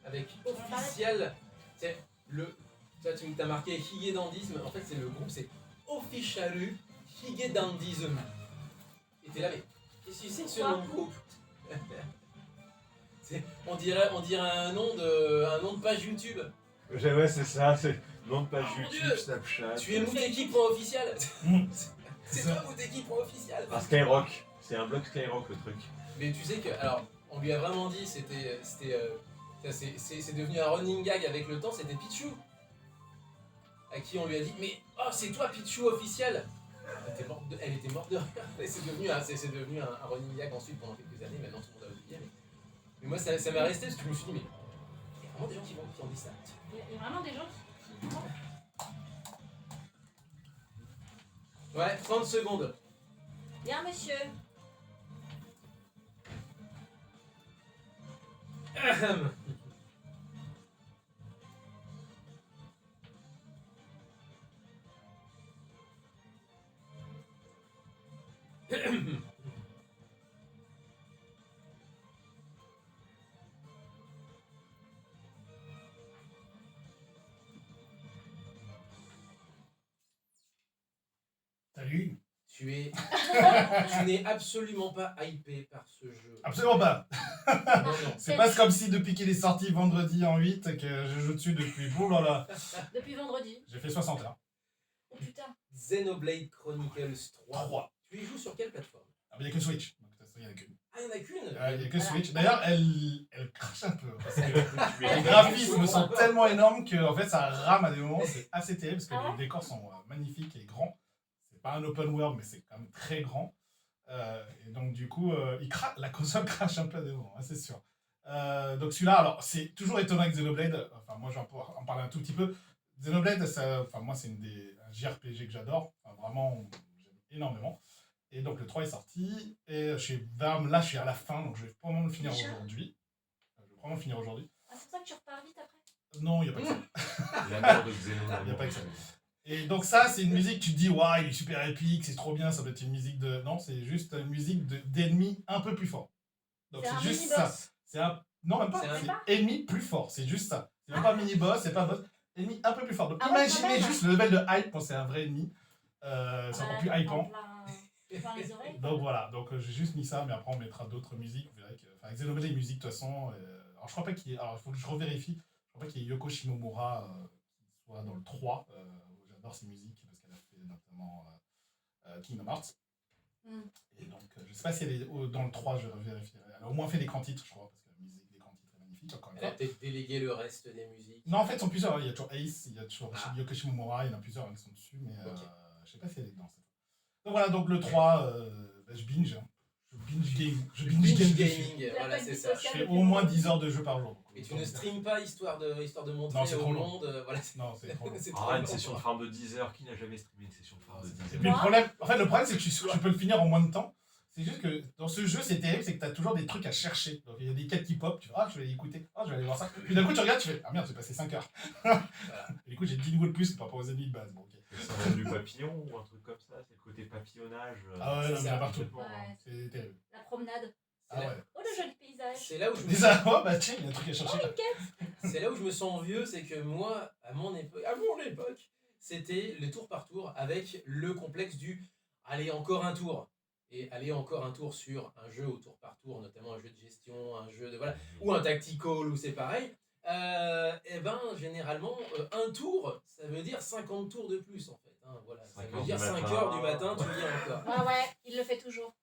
[SPEAKER 2] Avec officiel. C'est le. Tu t'as marqué Hige Dandisme. En fait, c'est le groupe, c'est Officialu Hige Dandisme. Et t'es là, mais qu'est-ce que c'est que ce nom de groupe? On dirait un nom de page YouTube.
[SPEAKER 4] Ouais, c'est ça, c'est nom de page
[SPEAKER 2] Oh, mon
[SPEAKER 4] YouTube,
[SPEAKER 2] Dieu.
[SPEAKER 4] Snapchat.
[SPEAKER 2] Tu es Mouteki.official.
[SPEAKER 1] Mm.
[SPEAKER 2] C'est toi Mouteki.official.
[SPEAKER 4] Ah, Skyrock, c'est un blog Skyrock le truc.
[SPEAKER 2] Mais tu sais que, alors, on lui a vraiment dit, c'est devenu un running gag avec le temps, c'était Pichou. À qui on lui a dit, mais oh, c'est toi Pichou officiel. Elle était morte de rire. Et c'est devenu un running gag ensuite pendant quelques années, maintenant tout le monde a oublié. Mais moi, ça m'est resté parce que je me suis dit, mais il y a vraiment des gens qui ont dit ça.
[SPEAKER 3] Il y a vraiment des gens qui.
[SPEAKER 2] Ouais, 30 secondes.
[SPEAKER 3] Bien, monsieur.
[SPEAKER 1] Salut.
[SPEAKER 2] Tu n'es absolument pas hypé par ce jeu.
[SPEAKER 1] Absolument pas.
[SPEAKER 2] Non.
[SPEAKER 1] C'est pas comme si depuis qu'il est sorti vendredi en 8 que je joue dessus depuis. Bon là là.
[SPEAKER 3] Depuis vendredi.
[SPEAKER 1] J'ai fait 60 heures.
[SPEAKER 3] Oh putain.
[SPEAKER 2] Xenoblade Chronicles 3.
[SPEAKER 1] 3.
[SPEAKER 2] Tu y joues sur quelle plateforme?
[SPEAKER 1] Ah, mais il n'y a que Switch. Donc, de toute façon, il n'y en a qu'une.
[SPEAKER 2] Ah, il n'y en a qu'une.
[SPEAKER 1] Il n'y a que
[SPEAKER 3] Voilà.
[SPEAKER 1] Switch. D'ailleurs, elle crache un peu. Parce que les graphismes sont tellement énormes que en fait, ça rame à des moments. C'est assez terrible parce que
[SPEAKER 3] Ah ouais
[SPEAKER 1] les décors sont magnifiques et grands. C'est pas un open world, mais c'est quand même très grand. Et donc, du coup, la console crache un peu devant, hein, c'est sûr. Donc, celui-là, alors, c'est toujours étonnant avec Xenoblade. Enfin, moi, je vais en parler un tout petit peu. Xenoblade, moi, c'est un JRPG que j'adore. Enfin, vraiment, j'aime énormément. Et donc, le 3 est sorti. Et là, je suis à la fin, donc je vais probablement le finir
[SPEAKER 3] Déjà
[SPEAKER 1] aujourd'hui. Je vais probablement le finir aujourd'hui.
[SPEAKER 3] Ah, c'est pour ça que tu repars vite après.
[SPEAKER 1] Non, il n'y a pas que ça.
[SPEAKER 4] L'amour de Xenon.
[SPEAKER 1] Il y a pas que ça. Et donc ça, c'est une musique, tu te dis, waouh, il est super épique, c'est trop bien, ça doit être une musique de... Non, c'est juste une musique d'ennemis un peu plus fort. Donc
[SPEAKER 3] C'est un
[SPEAKER 1] c'est juste
[SPEAKER 3] mini-boss.
[SPEAKER 1] ça. Non, même pas,
[SPEAKER 2] C'est
[SPEAKER 1] c'est
[SPEAKER 3] un-
[SPEAKER 1] ennemi plus fort, c'est juste ça. C'est même pas mini-boss, c'est pas boss, ennemi un peu plus fort. Donc
[SPEAKER 3] Ah ouais, quand
[SPEAKER 1] imaginez
[SPEAKER 3] même.
[SPEAKER 1] juste le level de hype quand c'est un vrai ennemi. C'est encore plus hypant.
[SPEAKER 3] Plein les oreilles.
[SPEAKER 1] Donc voilà, donc j'ai juste mis ça, mais après on mettra d'autres musiques. Vous verrez que... Enfin, Xenoblade, les musiques, de toute façon... alors je crois pas qu'il y ait... Alors il faut que je revérifie. Je crois pas qu'il y ait Yoko Shimomura qui soit dans le 3. J'adore ses musiques parce qu'elle a fait notamment Kingdom Hearts.
[SPEAKER 3] Mm.
[SPEAKER 1] Et donc je sais pas si elle est dans le 3, je vérifierai. Elle a au moins fait l'écran titre, je crois, parce que la musique d'écran titre est magnifique, encore une
[SPEAKER 2] Elle a
[SPEAKER 1] fois.
[SPEAKER 2] peut-être délégué le reste des musiques.
[SPEAKER 1] Non, en fait, ils sont plusieurs. Il y a toujours Ace, il y a toujours
[SPEAKER 2] Ah.
[SPEAKER 1] Yoko Shimomura, il y en a plusieurs qui sont dessus, mais
[SPEAKER 2] Ok.
[SPEAKER 1] je sais pas si elle est dedans. Donc voilà, donc le 3, je binge. Hein. Je binge game dessus.
[SPEAKER 2] gaming,
[SPEAKER 3] La
[SPEAKER 2] voilà,
[SPEAKER 3] bonne
[SPEAKER 2] c'est
[SPEAKER 3] vie
[SPEAKER 2] ça.
[SPEAKER 1] Je
[SPEAKER 3] sociale.
[SPEAKER 1] fais au moins 10 heures de jeu par jour.
[SPEAKER 2] Et tu ne streames pas histoire de montrer
[SPEAKER 1] Non, c'est
[SPEAKER 2] au
[SPEAKER 1] trop long.
[SPEAKER 2] monde. Voilà, c'est
[SPEAKER 1] Non, c'est trop long.
[SPEAKER 2] c'est trop
[SPEAKER 4] Ah, une
[SPEAKER 2] long.
[SPEAKER 4] session de farm de 10 heures. Qui n'a jamais streamé une session de farm de 10
[SPEAKER 1] Et
[SPEAKER 4] heures
[SPEAKER 1] puis le problème, c'est que tu peux le finir en moins de temps. C'est juste que dans ce jeu, c'est terrible, c'est que tu as toujours des trucs à chercher. Donc il y a des quêtes qui pop, tu fais, ah, je vais les écouter, ah, je vais aller voir ça. Puis d'un coup, tu regardes, tu fais, ah merde, j'ai passé 5 heures. Et du coup, j'ai 10 niveaux de plus par rapport aux ennemis de base. Bon, ok.
[SPEAKER 4] C'est un du papillon ou un truc comme ça. C'est le côté papillonnage.
[SPEAKER 1] Ah ouais,
[SPEAKER 2] c'est
[SPEAKER 1] non, mais
[SPEAKER 2] ça,
[SPEAKER 1] à partout.
[SPEAKER 4] complètement, hein.
[SPEAKER 3] Ouais.
[SPEAKER 1] C'est terrible.
[SPEAKER 3] La promenade.
[SPEAKER 1] Ah ouais.
[SPEAKER 3] Oh, le joli paysage.
[SPEAKER 2] C'est là où je me
[SPEAKER 1] Déjà, oh bah tiens, il y a un truc à chercher.
[SPEAKER 3] Oh,
[SPEAKER 1] là.
[SPEAKER 3] une quête.
[SPEAKER 2] C'est là où je me sens vieux, c'est que moi, à mon époque, c'était le tour par tour avec le complexe du allez encore un tour. Et aller encore un tour sur un jeu au tour par tour, notamment un jeu de gestion, un jeu de voilà, ou un tactical où c'est pareil. Et ben généralement un tour, ça veut dire 50 tours de plus en fait. Hein, voilà, ça
[SPEAKER 4] 5
[SPEAKER 2] veut
[SPEAKER 4] heures
[SPEAKER 2] dire
[SPEAKER 4] du
[SPEAKER 2] 5
[SPEAKER 4] matin.
[SPEAKER 2] heures du matin, tu viens encore.
[SPEAKER 3] Ah ouais, il le fait toujours.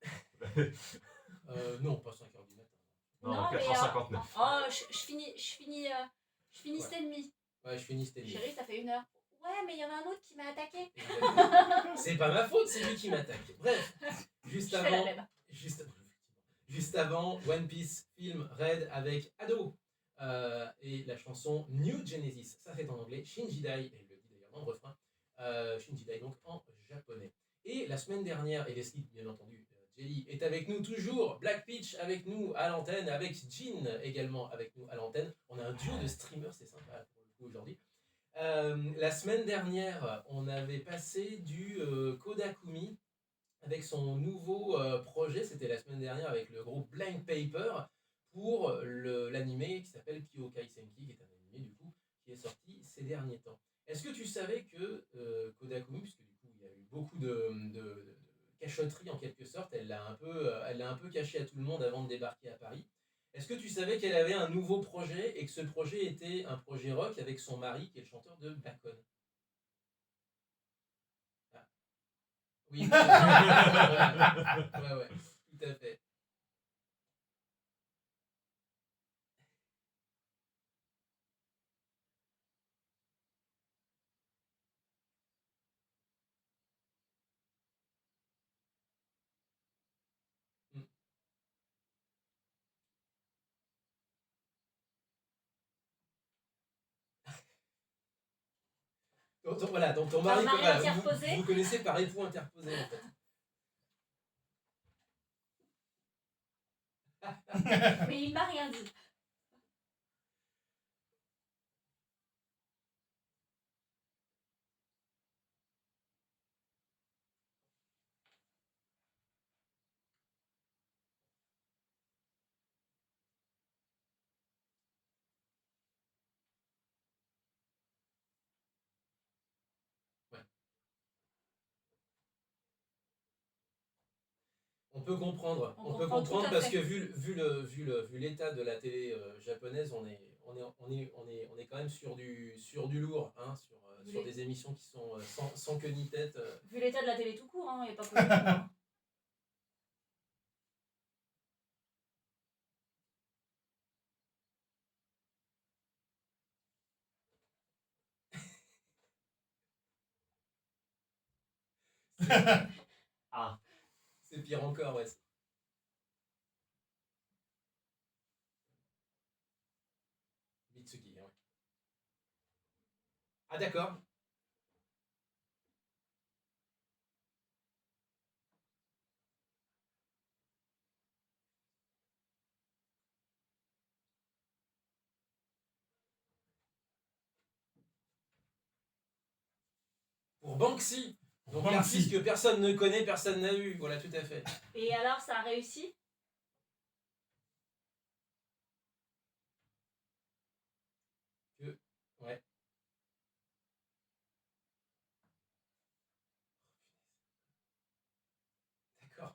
[SPEAKER 2] Non, pas 5 heures du matin.
[SPEAKER 4] Non,
[SPEAKER 3] mais,
[SPEAKER 4] 459.
[SPEAKER 3] Oh, je finis
[SPEAKER 2] Ouais.
[SPEAKER 3] cet ennemi.
[SPEAKER 2] Ouais, je finis cette émission.
[SPEAKER 3] Chérie, ça fait 1 heure. Ouais, mais il y en a un autre qui m'a attaqué.
[SPEAKER 2] C'est pas ma faute, c'est lui qui m'attaque. Bref, juste
[SPEAKER 3] Je fais la
[SPEAKER 2] avant,
[SPEAKER 3] même.
[SPEAKER 2] juste avant, One Piece film Red avec Ado et la chanson New Genesis. Ça c'est en anglais. Shinji Dai, et il le dit d'ailleurs dans le refrain. Shinji Dai donc en japonais. Et la semaine dernière, et Leslie bien entendu, Jelly est avec nous toujours. Black Peach avec nous à l'antenne, avec Jin également avec nous à l'antenne. On a un duo de streamers, c'est sympa pour le coup aujourd'hui. La semaine dernière, on avait passé du Kodakumi avec son nouveau projet, c'était la semaine dernière avec le groupe Blank Paper pour l'animé qui s'appelle Kyokai Senki, qui est un animé du coup qui est sorti ces derniers temps. Est-ce que tu savais que Kodakumi, puisque du coup il y a eu beaucoup de cachotterie en quelque sorte, elle l'a un peu caché à tout le monde avant de débarquer à Paris. Est-ce que tu savais qu'elle avait un nouveau projet et que ce projet était un projet rock avec son mari qui est le chanteur de Bacon? Ah. Oui. Ouais, tout à fait. Mm. Voilà, donc ton mari,
[SPEAKER 3] mari
[SPEAKER 2] voilà,
[SPEAKER 3] interposé.
[SPEAKER 2] vous connaissez par époux interposé en fait.
[SPEAKER 3] Mais il m'a rien dit.
[SPEAKER 2] On peut comprendre,
[SPEAKER 3] On
[SPEAKER 2] peut
[SPEAKER 3] comprend tout
[SPEAKER 2] comprendre
[SPEAKER 3] à
[SPEAKER 2] parce
[SPEAKER 3] fait.
[SPEAKER 2] que vu l'état de la télé japonaise, on est quand même sur du lourd, hein, sur des émissions qui sont sans queue ni tête.
[SPEAKER 3] Vu l'état de la télé tout court, il n'y a pas que.
[SPEAKER 4] Ah.
[SPEAKER 2] C'est pire encore, ouais. Mitsuki, ouais. Ah d'accord. Pour Banksy. Donc
[SPEAKER 1] Banksy.
[SPEAKER 2] l'artiste que personne ne connaît, personne n'a vu. Voilà, tout à fait.
[SPEAKER 3] Et alors, ça a réussi?
[SPEAKER 2] Ouais. D'accord.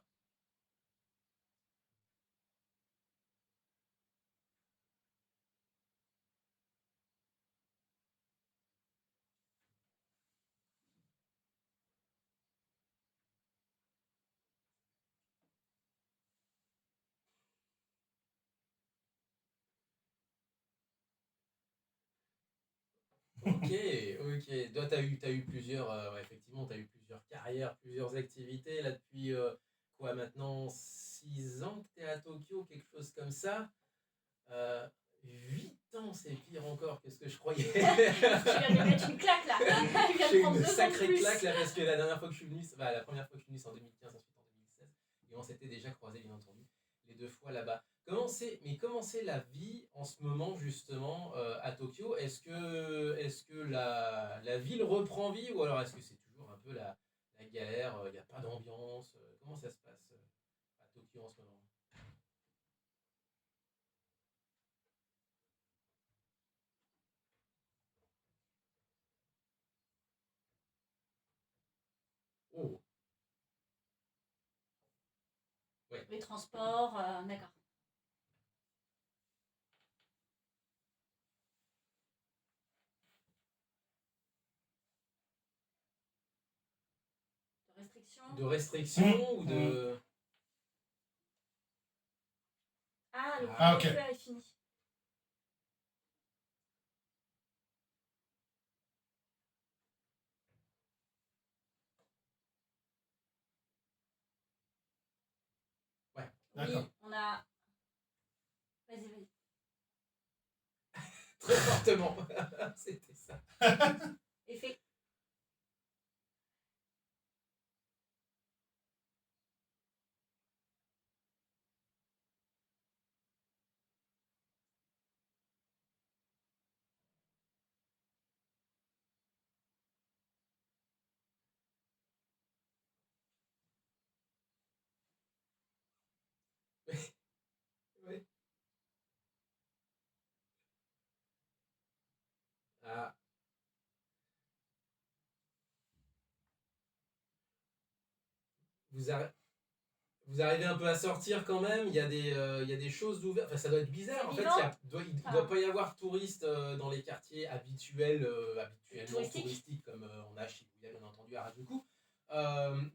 [SPEAKER 2] Ok, ok. Toi, t'as eu plusieurs, ouais, effectivement, t'as eu plusieurs carrières, plusieurs activités. Là, depuis quoi maintenant 6 ans que t'es à Tokyo, quelque chose comme ça. 8 ans, c'est pire encore que ce que je croyais.
[SPEAKER 3] Tu viens de me mettre une claque là. Tu viens de
[SPEAKER 2] J'ai
[SPEAKER 3] prendre
[SPEAKER 2] une
[SPEAKER 3] 2 ans de
[SPEAKER 2] sacrée
[SPEAKER 3] plus.
[SPEAKER 2] claque là parce que la dernière fois que je suis venu, la première fois que je suis venu, c'est en 2015, ensuite en 2016. Et on s'était déjà croisés, bien entendu, les 2 fois là-bas. Comment c'est la vie en ce moment justement à Tokyo? Est-ce que la ville reprend vie ou alors est-ce que c'est toujours un peu la galère? Il n'y a pas d'ambiance? Comment ça se passe à Tokyo en ce moment? Oh, ouais.
[SPEAKER 3] Les transports, d'accord. De restrictions.
[SPEAKER 2] De restrictions ou
[SPEAKER 1] Mmh.
[SPEAKER 2] de...
[SPEAKER 3] Ah, le
[SPEAKER 2] Ah,
[SPEAKER 1] ok.
[SPEAKER 3] couvre-feu est fini.
[SPEAKER 2] Ouais.
[SPEAKER 1] D'accord.
[SPEAKER 3] Oui, on a. Vas-y, vas-y.
[SPEAKER 2] Très fortement. C'était ça.
[SPEAKER 3] Effet.
[SPEAKER 2] Ouais. Ah, vous, arri- vous arrivez un peu à sortir quand même, il y a des choses ouvertes. Enfin, ça doit être bizarre.
[SPEAKER 3] C'est
[SPEAKER 2] En fait,
[SPEAKER 3] vivant.
[SPEAKER 2] il
[SPEAKER 3] Enfin,
[SPEAKER 2] doit pas y avoir de touristes dans les quartiers habituels, habituellement
[SPEAKER 3] Touristiques.
[SPEAKER 2] touristiques, comme on a chez Shibuya, bien entendu, à Harajuku.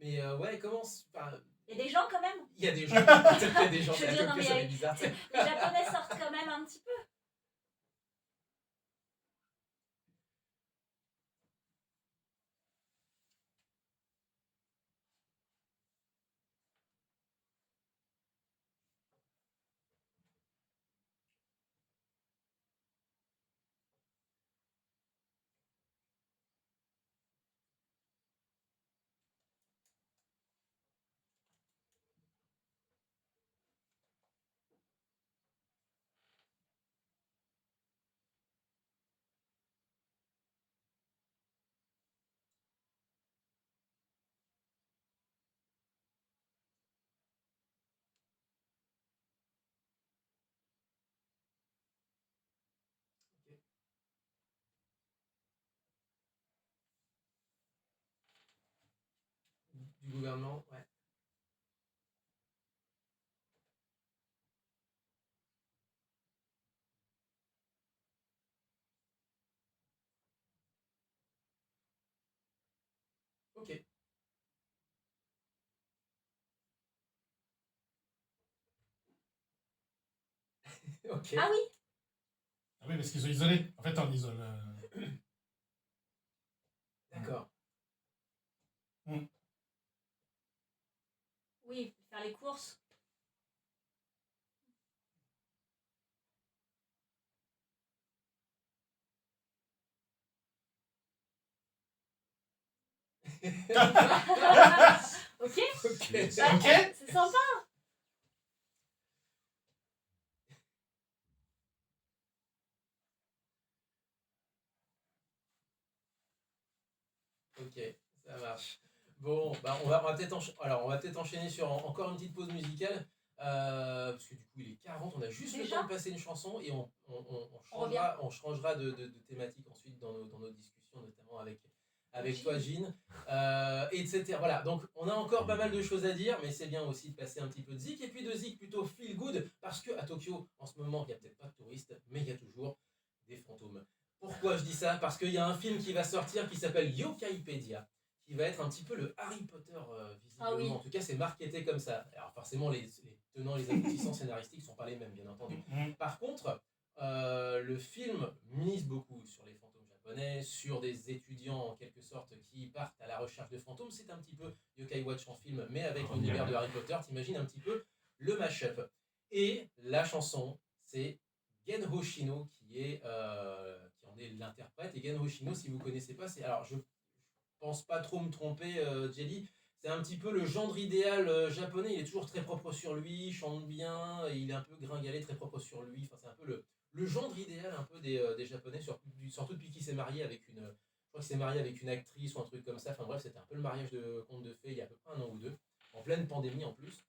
[SPEAKER 2] Mais ouais, enfin,
[SPEAKER 3] il y a des gens quand même.
[SPEAKER 2] il y a des gens, il y a des gens,
[SPEAKER 3] Je
[SPEAKER 2] c'est
[SPEAKER 3] veux
[SPEAKER 2] à
[SPEAKER 3] dire, non,
[SPEAKER 2] Tokyo,
[SPEAKER 3] mais
[SPEAKER 2] ça fait bizarre.
[SPEAKER 3] les Japonais sortent quand même un petit peu.
[SPEAKER 2] Ok. Du gouvernement, ouais. Ok. Ok.
[SPEAKER 3] Ah oui.
[SPEAKER 1] Ah oui, parce qu'ils ont isolé. En fait, on isole.
[SPEAKER 2] D'accord.
[SPEAKER 3] Oui. Faire les courses. Ok,
[SPEAKER 2] Ok.
[SPEAKER 3] bah,
[SPEAKER 1] Ok.
[SPEAKER 3] c'est sympa.
[SPEAKER 2] Ok, ça marche. Bon, bah on va peut-être alors on va peut-être enchaîner sur encore une petite pause musicale. Parce que du coup il est 40, on a juste le
[SPEAKER 3] Déjà
[SPEAKER 2] temps de passer une chanson et
[SPEAKER 3] On revient.
[SPEAKER 2] on changera de thématique ensuite dans nos discussions, notamment avec
[SPEAKER 3] Jean.
[SPEAKER 2] toi, Jean, etc. Voilà, donc on a encore pas mal de choses à dire, mais c'est bien aussi de passer un petit peu de zik, et puis de zik plutôt feel good, parce que à Tokyo, en ce moment, il n'y a peut-être pas de touristes, mais il y a toujours des fantômes. Pourquoi je dis ça? Parce qu'il y a un film qui va sortir qui s'appelle Yokaipedia, qui va être un petit peu le Harry Potter, visiblement.
[SPEAKER 3] Ah oui.
[SPEAKER 2] En tout cas, c'est marketé comme ça. Alors forcément, les tenants, les aboutissants scénaristiques sont pas les mêmes, bien entendu. Par contre, le film mise beaucoup sur les fantômes japonais, sur des étudiants en quelque sorte qui partent à la recherche de fantômes. C'est un petit peu Yokai Watch en film, mais avec
[SPEAKER 4] Oh,
[SPEAKER 2] l'univers
[SPEAKER 4] bien.
[SPEAKER 2] de Harry Potter. T'imagines un petit peu le mashup. Et la chanson, c'est Gen Hoshino qui en est l'interprète. Et Gen Hoshino, si vous connaissez pas, c'est alors je pense pas trop me tromper, Jelly. C'est un petit peu le gendre idéal japonais. Il est toujours très propre sur lui, il chante bien, et il est un peu gringalé, très propre sur lui. Enfin, c'est un peu le gendre idéal un peu des japonais, surtout depuis qu'il s'est marié avec une. Je crois qu'il s'est marié avec une actrice ou un truc comme ça. Enfin bref, c'était un peu le mariage de conte de fées il y a à peu près un an ou deux, en pleine pandémie en plus.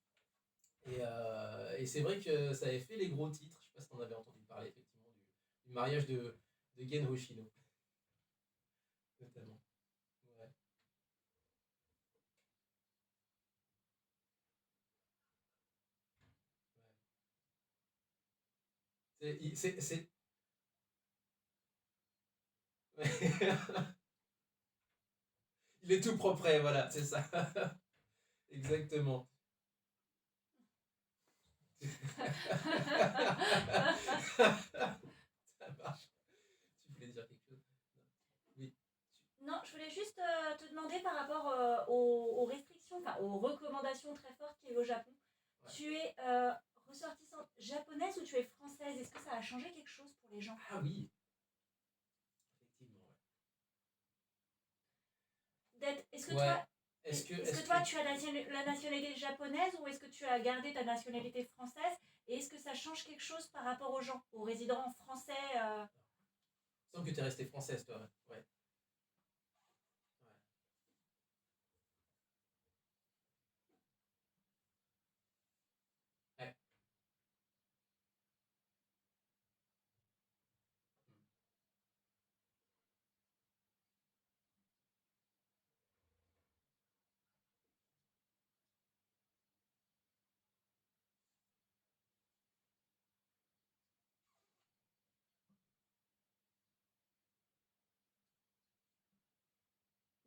[SPEAKER 2] Et c'est vrai que ça avait fait les gros titres. Je sais pas si t'en avais entendu parler effectivement du mariage de Gen Hoshino, notamment. Ouais. C'est. Il est tout propre, voilà, c'est ça. Exactement. Ça marche. Tu voulais dire quelque chose? Oui.
[SPEAKER 3] Non, je voulais juste te demander par rapport aux restrictions, enfin aux recommandations très fortes qu'il y a au Japon.
[SPEAKER 2] Ouais.
[SPEAKER 3] Tu es ressortissante japonaise ou tu es française? Est-ce que ça a changé quelque chose pour les gens?
[SPEAKER 2] Ah oui. Effectivement,
[SPEAKER 3] Est-ce que
[SPEAKER 2] ouais.
[SPEAKER 3] toi,
[SPEAKER 2] Est-ce que,
[SPEAKER 3] est-ce que toi tu as la nationalité japonaise ou est-ce que tu as gardé ta nationalité française? Et est-ce que ça change quelque chose par rapport aux gens, aux résidents français
[SPEAKER 2] Il semble que tu es restée française, toi. Ouais. Ouais.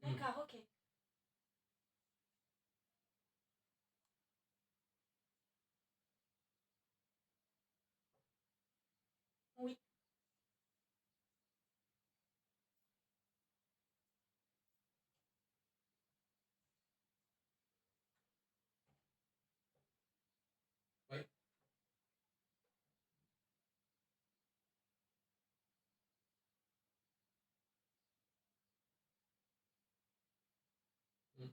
[SPEAKER 2] Ouais.
[SPEAKER 3] D'accord, ok. Oui.
[SPEAKER 2] Ouais. Mm.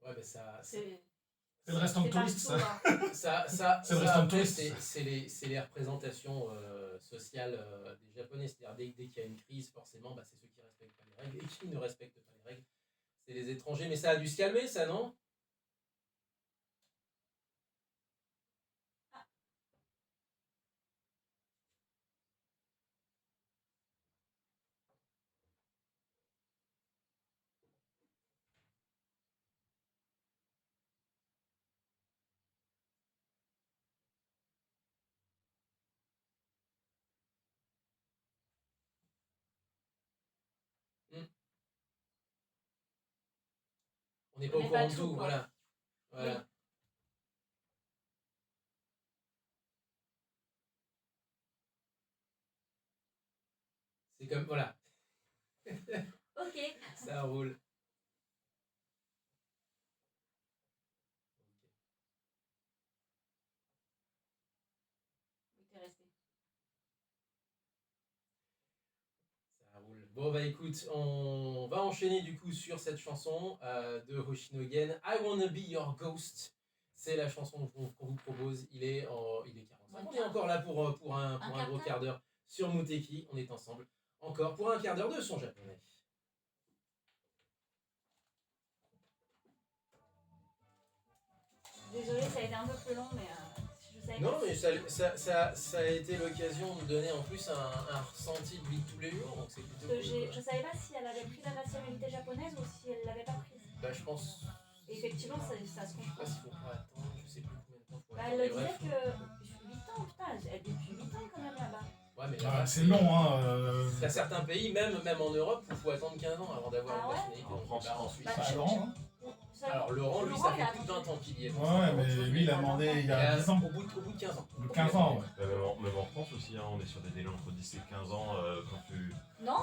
[SPEAKER 2] Ouais, ben
[SPEAKER 3] C'est
[SPEAKER 1] C'est le restant de
[SPEAKER 3] c'est
[SPEAKER 1] touristes,
[SPEAKER 3] partout,
[SPEAKER 1] ça.
[SPEAKER 3] hein.
[SPEAKER 1] C'est le restant de
[SPEAKER 2] après,
[SPEAKER 1] touristes.
[SPEAKER 2] c'est les représentations sociales des Japonais. C'est-à-dire, dès qu'il y a une crise, forcément, bah, c'est ceux qui respectent pas les règles. Et qui ne respectent pas les règles, c'est les étrangers. Mais ça a dû se calmer, ça, non? n'est pas au
[SPEAKER 3] connaît
[SPEAKER 2] courant
[SPEAKER 3] pas
[SPEAKER 2] de
[SPEAKER 3] tout,
[SPEAKER 2] tout,
[SPEAKER 3] quoi.
[SPEAKER 2] voilà. Voilà.
[SPEAKER 3] Oui.
[SPEAKER 2] C'est comme, voilà,
[SPEAKER 3] Ok.
[SPEAKER 2] ça roule.
[SPEAKER 3] Oui, t'es resté.
[SPEAKER 2] Ça roule. Bon bah écoute, on va enchaîner du coup sur cette chanson de Hoshinogen, I Wanna Be Your Ghost. C'est la chanson qu'on vous propose. Il est 45. On est encore là pour un gros quart d'heure sur Muteki. On est ensemble encore pour un quart d'heure de son japonais.
[SPEAKER 3] Désolée, ça a été un peu plus long, mais je savais
[SPEAKER 2] Non,
[SPEAKER 3] pas
[SPEAKER 2] mais
[SPEAKER 3] si-
[SPEAKER 2] ça a été l'occasion de nous donner en plus un ressenti de vie de tous les jours, donc c'est plutôt
[SPEAKER 3] que
[SPEAKER 2] cool, quoi.
[SPEAKER 3] je savais pas si elle avait pris la nationalité japonaise ou si elle l'avait pas prise.
[SPEAKER 2] Bah, je pense.
[SPEAKER 3] Et effectivement, ça se
[SPEAKER 2] Je sais pas
[SPEAKER 3] comprend.
[SPEAKER 2] s'il faut pas attendre, je sais plus combien de temps faut
[SPEAKER 3] Bah,
[SPEAKER 2] attendre.
[SPEAKER 3] elle
[SPEAKER 2] mais
[SPEAKER 3] disait
[SPEAKER 2] bref.
[SPEAKER 3] que 8 ans, putain, elle est depuis 8 ans quand même là-bas.
[SPEAKER 2] Ouais, mais
[SPEAKER 1] Ah,
[SPEAKER 2] là-bas,
[SPEAKER 1] c'est long, hein.
[SPEAKER 2] T'as certains pays, même en Europe, où il faut attendre 15 ans avant d'avoir
[SPEAKER 3] Ah
[SPEAKER 2] une
[SPEAKER 3] ouais
[SPEAKER 2] nationalité.
[SPEAKER 4] En France,
[SPEAKER 2] Bah, en Suisse.
[SPEAKER 3] Bah,
[SPEAKER 1] Pas
[SPEAKER 3] je-
[SPEAKER 1] Laurent, hein.
[SPEAKER 2] Alors Laurent, lui,
[SPEAKER 3] Laurent,
[SPEAKER 2] ça
[SPEAKER 3] il a
[SPEAKER 2] fait plus de 20 ans qu'il y est. donc
[SPEAKER 1] Ouais,
[SPEAKER 2] c'est
[SPEAKER 1] mais
[SPEAKER 2] autre chose,
[SPEAKER 1] lui, il a demandé il y a 10 ans.
[SPEAKER 2] Au bout de 15 ans.
[SPEAKER 1] De 15 ans, ouais.
[SPEAKER 4] Bah, même en France aussi, hein, on est sur des délais entre 10 et 15 ans quand tu.
[SPEAKER 3] Non,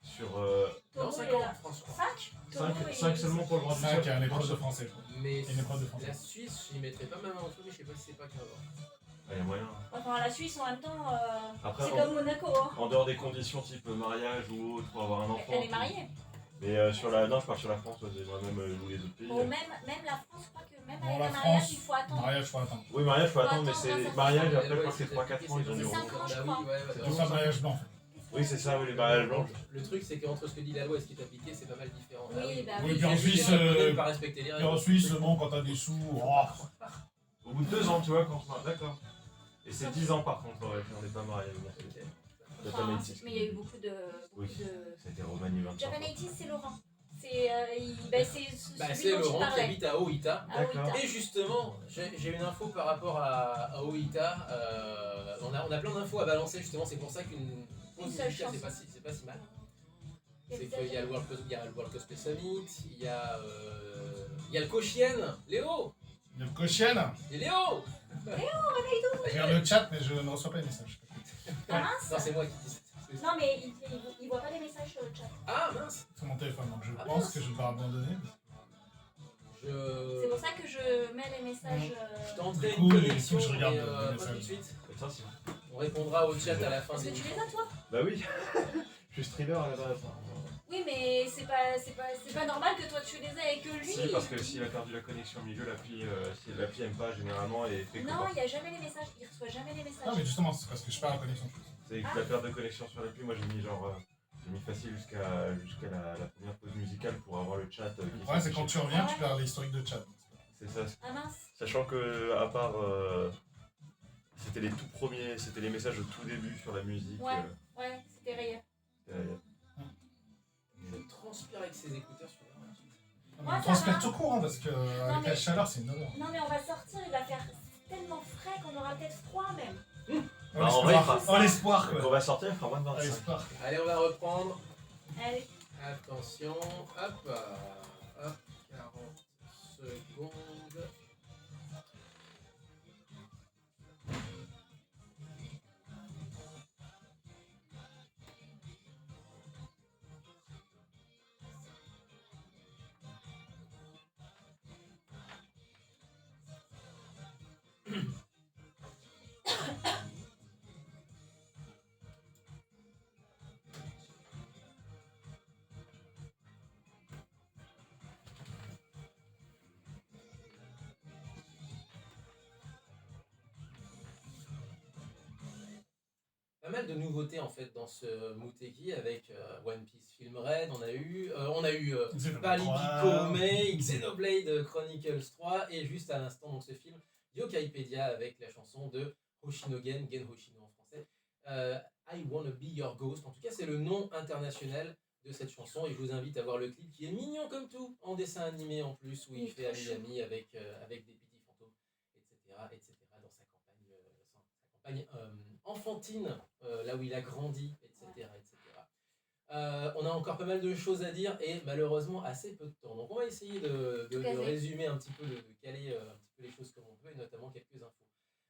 [SPEAKER 4] Sur.
[SPEAKER 2] Non,
[SPEAKER 3] Tomo,
[SPEAKER 2] 5
[SPEAKER 3] il est
[SPEAKER 2] ans
[SPEAKER 3] là.
[SPEAKER 2] en France, je crois.
[SPEAKER 3] 5
[SPEAKER 7] 5 seulement pour le droit de
[SPEAKER 1] 5 à l'épreuve de français, je crois.
[SPEAKER 2] Mais
[SPEAKER 1] Et une épreuve de français.
[SPEAKER 2] la Suisse, je n'y mettrais pas ma main au feu, mais je sais pas si c'est pas 15 ans.
[SPEAKER 4] Il y a moyen.
[SPEAKER 3] Enfin, la Suisse en même temps,
[SPEAKER 4] Après,
[SPEAKER 3] c'est comme Monaco. Hein.
[SPEAKER 4] en dehors des conditions type mariage ou autre pour avoir un enfant.
[SPEAKER 3] Elle est mariée.
[SPEAKER 4] Mais sur la. Non, je parle sur la France, moi-même, ou les autres pays.
[SPEAKER 3] Bon, même la France, je crois que même
[SPEAKER 1] Bon,
[SPEAKER 3] avec
[SPEAKER 1] la
[SPEAKER 3] un mariage,
[SPEAKER 1] France,
[SPEAKER 3] il faut attendre.
[SPEAKER 1] Mariage, faut attendre.
[SPEAKER 4] Oui, mariage, faut
[SPEAKER 3] Faut
[SPEAKER 4] attendre, mais
[SPEAKER 3] attendre,
[SPEAKER 4] c'est.
[SPEAKER 3] ça,
[SPEAKER 4] Mariage,
[SPEAKER 3] ça,
[SPEAKER 4] après, je crois que c'est 3-4 ans, ils ont
[SPEAKER 3] C'est
[SPEAKER 4] mis au
[SPEAKER 3] 5 ans, je
[SPEAKER 2] Bah
[SPEAKER 3] crois.
[SPEAKER 2] oui, ouais,
[SPEAKER 1] C'est pour ça le mariage blanc.
[SPEAKER 4] Oui, c'est ça, oui, les mariages blancs.
[SPEAKER 2] Le truc, c'est qu'entre ce que dit la loi et ce qui est appliqué, c'est pas mal différent.
[SPEAKER 3] Oui, bah
[SPEAKER 1] Oui,
[SPEAKER 3] oui.
[SPEAKER 1] puis en
[SPEAKER 2] J'ai vu
[SPEAKER 1] Suisse,
[SPEAKER 2] des Japonais ne pas respecter les
[SPEAKER 1] Et
[SPEAKER 2] règles.
[SPEAKER 1] en Suisse, bon, quand t'as des sous, oh,
[SPEAKER 4] Au bout de 2 ans, tu vois, quand on. D'accord. Et c'est 10 ans par contre, ouais, on n'est pas mariés. Bon,
[SPEAKER 2] Ok.
[SPEAKER 3] Enfin,
[SPEAKER 4] Japan
[SPEAKER 3] mais il y a eu beaucoup de.
[SPEAKER 4] Oui.
[SPEAKER 3] Beaucoup de...
[SPEAKER 4] C'était Romani 25
[SPEAKER 3] Japan
[SPEAKER 4] ans.
[SPEAKER 3] 80, c'est Laurent. C'est
[SPEAKER 2] Bah,
[SPEAKER 3] celui
[SPEAKER 2] c'est
[SPEAKER 3] dont tu
[SPEAKER 2] Laurent qui
[SPEAKER 3] parlais.
[SPEAKER 2] habite à Oita.
[SPEAKER 3] Ah oui,
[SPEAKER 4] D'accord.
[SPEAKER 3] t'as.
[SPEAKER 2] Et justement, j'ai une info par rapport à Oita. On a plein d'infos à balancer, justement, c'est pour ça qu'une pause
[SPEAKER 3] Une seule
[SPEAKER 2] musicale,
[SPEAKER 3] chanson.
[SPEAKER 2] c'est pas si mal.
[SPEAKER 3] Il y a
[SPEAKER 2] C'est
[SPEAKER 3] des
[SPEAKER 2] qu'il y a le World Cosplay Summit, il y a le Koshien, Léo.
[SPEAKER 1] il y a le Cochienne.
[SPEAKER 2] Et Léo
[SPEAKER 1] Je regarde le chat, mais je ne reçois pas les messages.
[SPEAKER 3] Ah mince.
[SPEAKER 2] Non, c'est moi qui dis ça.
[SPEAKER 3] Non, mais il voit pas les messages sur le chat.
[SPEAKER 2] Ah mince
[SPEAKER 1] C'est mon téléphone, donc je
[SPEAKER 2] Ah,
[SPEAKER 1] pense
[SPEAKER 2] mince.
[SPEAKER 1] que je vais abandonner.
[SPEAKER 3] C'est pour ça que je mets les messages.
[SPEAKER 2] Je tenterai
[SPEAKER 1] Du coup,
[SPEAKER 2] une
[SPEAKER 1] il faut
[SPEAKER 2] connexion,
[SPEAKER 1] que je regarde
[SPEAKER 2] mais
[SPEAKER 1] les
[SPEAKER 2] pas
[SPEAKER 1] messages.
[SPEAKER 2] tout de suite.
[SPEAKER 4] Ça, c'est.
[SPEAKER 2] On répondra au chat à la fin
[SPEAKER 3] Est-ce
[SPEAKER 2] de
[SPEAKER 3] que tu
[SPEAKER 2] l'émission.
[SPEAKER 3] les as, toi?
[SPEAKER 4] Bah oui. Je suis streamer à la base.
[SPEAKER 3] Oui, mais c'est pas normal que toi tu les aies et que lui.
[SPEAKER 4] Si, parce que s'il a perdu la connexion au milieu, l'appli, si l'appli aime pas, généralement, elle fait
[SPEAKER 3] Non,
[SPEAKER 4] comment
[SPEAKER 3] il n'y a jamais les messages. Il reçoit jamais les
[SPEAKER 1] Ah,
[SPEAKER 3] messages.
[SPEAKER 1] mais justement, c'est parce que je perds la connexion.
[SPEAKER 4] C'est que la perte de connexion sur l'appli, moi j'ai mis genre. J'ai mis facile jusqu'à la première pause musicale pour avoir le chat. Qui
[SPEAKER 1] Le problème, c'est quand tu reviens, tu perds l'historique de chat.
[SPEAKER 4] C'est ça.
[SPEAKER 3] Ah mince.
[SPEAKER 4] Sachant que, à part. C'était les tout premiers, c'était les messages au tout début sur la musique.
[SPEAKER 3] Ouais. Ouais, c'était rayé.
[SPEAKER 2] Je transpire avec ses écouteurs sur la
[SPEAKER 3] Moi,
[SPEAKER 1] On
[SPEAKER 3] ça
[SPEAKER 1] transpire
[SPEAKER 3] va.
[SPEAKER 1] tout court, hein, parce que avec
[SPEAKER 3] mais-
[SPEAKER 1] la chaleur, c'est une horreur.
[SPEAKER 3] Non, mais on va sortir, il va faire tellement frais qu'on aura peut-être froid même.
[SPEAKER 1] Oh,
[SPEAKER 4] en vrai,
[SPEAKER 1] l'espoir,
[SPEAKER 3] il
[SPEAKER 1] oh, l'espoir,
[SPEAKER 4] Donc
[SPEAKER 1] quoi.
[SPEAKER 4] on va sortir, il fera moins de
[SPEAKER 1] Oh,
[SPEAKER 4] 25.
[SPEAKER 1] l'espoir.
[SPEAKER 2] Allez, on va reprendre.
[SPEAKER 3] Allez.
[SPEAKER 2] Attention, hop, 40 secondes. Pas mal de nouveautés en fait dans ce Muteki avec One Piece Film Red, on a eu Bali Pico Xenoblade Chronicles 3 et juste à l'instant donc ce film Yokaipedia avec la chanson de Hoshinogen, Gen Hoshino en français, I Wanna Be Your Ghost. En tout cas c'est le nom international de cette chanson et je vous invite à voir le clip qui est mignon comme tout en dessin animé en plus où
[SPEAKER 3] Il
[SPEAKER 2] il
[SPEAKER 3] est
[SPEAKER 2] fait
[SPEAKER 3] trop
[SPEAKER 2] ami-ami avec des petits fantômes etc. dans sa campagne enfantine, là où il a grandi, etc. On a encore pas mal de choses à dire et malheureusement assez peu de temps. Donc on va essayer de
[SPEAKER 3] Tout à fait.
[SPEAKER 2] résumer un petit peu, de caler un petit peu les choses comme on peut et notamment quelques infos.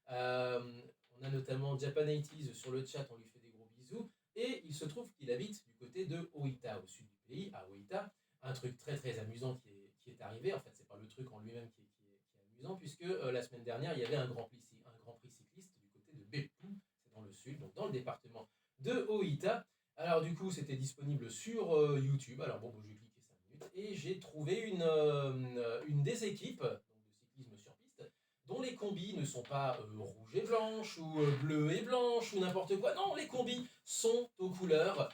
[SPEAKER 2] On a notamment Japan 80s sur le chat, on lui fait des gros bisous. Et il se trouve qu'il habite du côté de Oita, au sud du pays, à Oita. Un truc très très amusant qui est arrivé, en fait c'est pas le truc en lui-même qui est amusant, puisque la semaine dernière il y avait un grand prix cycliste du côté de Beppu, c'est dans le sud, donc dans le département de Oita. Alors du coup c'était disponible sur YouTube, alors bon, j'ai cliqué 5 minutes et j'ai trouvé une des équipes donc de cyclisme sur piste dont les combis ne sont pas rouges et blanches ou bleues et blanches ou n'importe quoi. Non, les combis sont aux couleurs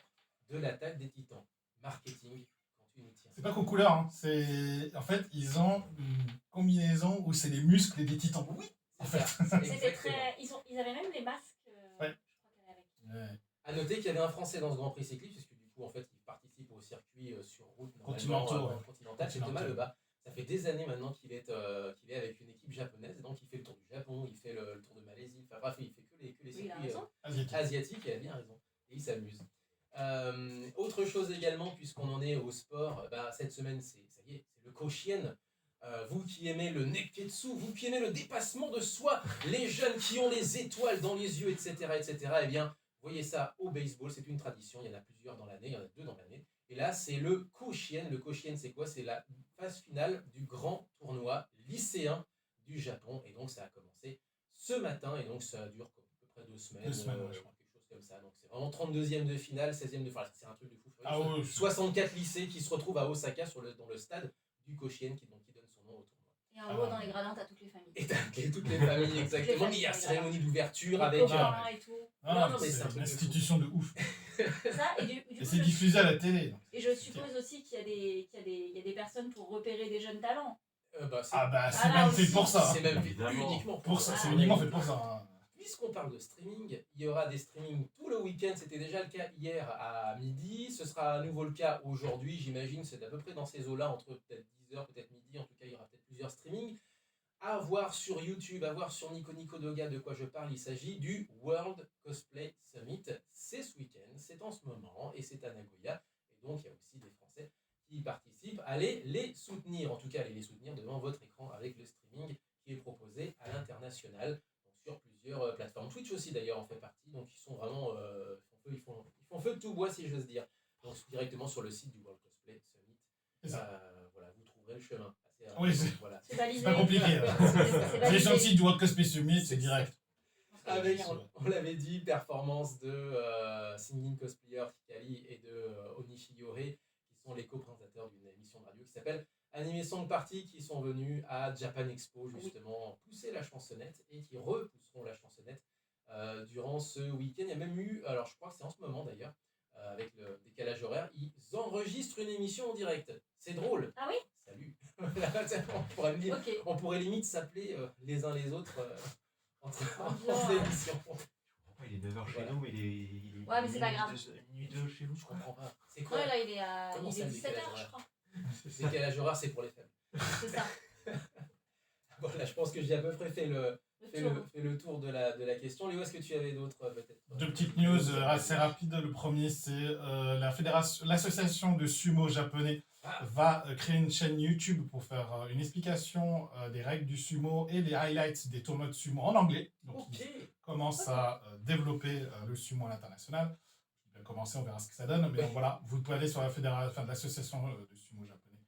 [SPEAKER 2] de l'attaque des Titans. Marketing, quand tu nous tiens.
[SPEAKER 1] C'est pas qu'aux couleurs, hein. En fait, ils ont une combinaison où c'est les muscles des titans. Oui. En fait.
[SPEAKER 3] C'était très. Ils avaient même les masques.
[SPEAKER 1] Ouais.
[SPEAKER 3] Je crois qu'elle avait.
[SPEAKER 1] Ouais.
[SPEAKER 2] À noter qu'il y avait un Français dans ce Grand Prix cycliste, puisque du coup, en fait, il participe au circuit sur route continental, c'est Thomas Lebas. Ça fait des années maintenant qu'il est avec une équipe japonaise, et donc il fait le tour du Japon, il fait le tour de Malaisie, enfin bref, il fait que les circuits asiatiques, et il a bien raison, et il s'amuse. Autre chose également, puisqu'on en est au sport, cette semaine, ça y est, c'est le Koshien. Vous qui aimez le Neketsu, vous qui aimez le dépassement de soi, les jeunes qui ont les étoiles dans les yeux, etc., eh bien, voyez ça au baseball, c'est une tradition, il y en a plusieurs dans l'année, il y en a 2 dans l'année. Et là, c'est le Koshien. Le Koshien, c'est quoi? C'est la phase finale du grand tournoi lycéen du Japon. Et donc, ça a commencé ce matin, et donc ça dure à peu près 2 semaines.
[SPEAKER 1] 2 semaines, ouais, je crois.
[SPEAKER 2] Quelque chose comme ça. Donc, c'est vraiment 32e de finale, 16e de finale. C'est un truc de fou.
[SPEAKER 1] Ah ouais,
[SPEAKER 2] 64 lycées qui se retrouvent à Osaka dans le stade du Koshien qui donne son nom au tournoi.
[SPEAKER 3] Et en haut, dans les gradins, t'as toutes les familles.
[SPEAKER 2] Et t'as toutes les familles, exactement. Mais il y a cérémonie d'ouverture avec.
[SPEAKER 3] Copains et tout.
[SPEAKER 1] Ah,
[SPEAKER 2] Non, mais c'est un
[SPEAKER 1] c'est
[SPEAKER 2] truc
[SPEAKER 1] une
[SPEAKER 2] de fou.
[SPEAKER 1] institution de ouf.
[SPEAKER 3] Ça, et du
[SPEAKER 1] Et
[SPEAKER 3] coup,
[SPEAKER 1] c'est diffusé à la télé. Donc.
[SPEAKER 3] Et je suppose aussi qu'il y a des personnes pour repérer des jeunes talents.
[SPEAKER 1] C'est
[SPEAKER 3] là
[SPEAKER 1] même
[SPEAKER 3] aussi,
[SPEAKER 1] fait pour ça.
[SPEAKER 2] C'est même fait
[SPEAKER 4] Évidemment.
[SPEAKER 2] uniquement
[SPEAKER 1] Pour ça, c'est
[SPEAKER 3] Ah,
[SPEAKER 1] uniquement
[SPEAKER 3] oui.
[SPEAKER 1] fait pour ça. Hein.
[SPEAKER 2] Puisqu'on parle de streaming, il y aura des streamings tout le week-end. C'était déjà le cas hier à midi. Ce sera à nouveau le cas aujourd'hui, j'imagine. C'est à peu près dans ces eaux-là, entre peut-être 10h, peut-être midi. En tout cas, il y aura peut-être plusieurs streamings. À voir sur YouTube, à voir sur Nico Nico Doga de quoi je parle. Il s'agit du World Cosplay Summit. C'est ce week-end, c'est en ce moment et c'est à Nagoya. Et donc, il y a aussi des Français qui y participent. Allez les soutenir, en tout cas, allez les soutenir devant votre écran avec le streaming qui est proposé à l'international. Sur plusieurs plateformes. Twitch aussi d'ailleurs en fait partie, donc ils sont vraiment ils font feu de tout bois si j'ose dire. Donc directement sur le site du World Cosplay Summit. Voilà, vous trouverez le chemin.
[SPEAKER 1] Oui,
[SPEAKER 2] voilà.
[SPEAKER 3] C'est validé.
[SPEAKER 1] C'est pas compliqué.
[SPEAKER 3] C'est
[SPEAKER 1] Les
[SPEAKER 3] validé.
[SPEAKER 1] gentils du World Cosplay Summit, c'est direct.
[SPEAKER 2] Avec, on l'avait dit, performance de Singing Cosplayer Hikari et de Onishi Yore, qui sont les co-présentateurs d'une émission de radio qui s'appelle Anime Song Party, qui sont venus à Japan Expo justement pousser la chansonnette et qui repousseront la chansonnette durant ce week-end. Il y a même eu, alors je crois que c'est en ce moment d'ailleurs, avec le décalage horaire, ils enregistrent une émission en direct. C'est drôle.
[SPEAKER 3] Ah oui?
[SPEAKER 2] Salut. On pourrait limite s'appeler les uns les autres entre émissions.
[SPEAKER 4] Il est 9h chez nous, mais il est.
[SPEAKER 3] Ouais, mais c'est pas grave.
[SPEAKER 4] Minuit 2 chez vous,
[SPEAKER 2] Je comprends pas. C'est quoi
[SPEAKER 3] Ouais, là, il est à
[SPEAKER 2] Comment ça, le
[SPEAKER 3] 17h,
[SPEAKER 2] décalage
[SPEAKER 3] je
[SPEAKER 2] horaire
[SPEAKER 3] crois.
[SPEAKER 2] Le décalage horaire, c'est pour les faibles.
[SPEAKER 3] C'est ça.
[SPEAKER 2] Voilà, je pense que j'ai à peu près fait le
[SPEAKER 3] tour.
[SPEAKER 2] tour de la question. Léo, est-ce que tu avais d'autres peut-être
[SPEAKER 1] 2 petites news assez rapides. Le premier, c'est l'association de sumo japonais va créer une chaîne YouTube pour faire une explication des règles du sumo et des highlights des tournois de sumo en anglais. Donc,
[SPEAKER 2] Ok.
[SPEAKER 1] ils commencent à développer le sumo à l'international. Il va commencer, on verra ce que ça donne. Mais donc, voilà, vous pouvez aller sur l'association de sumo japonais.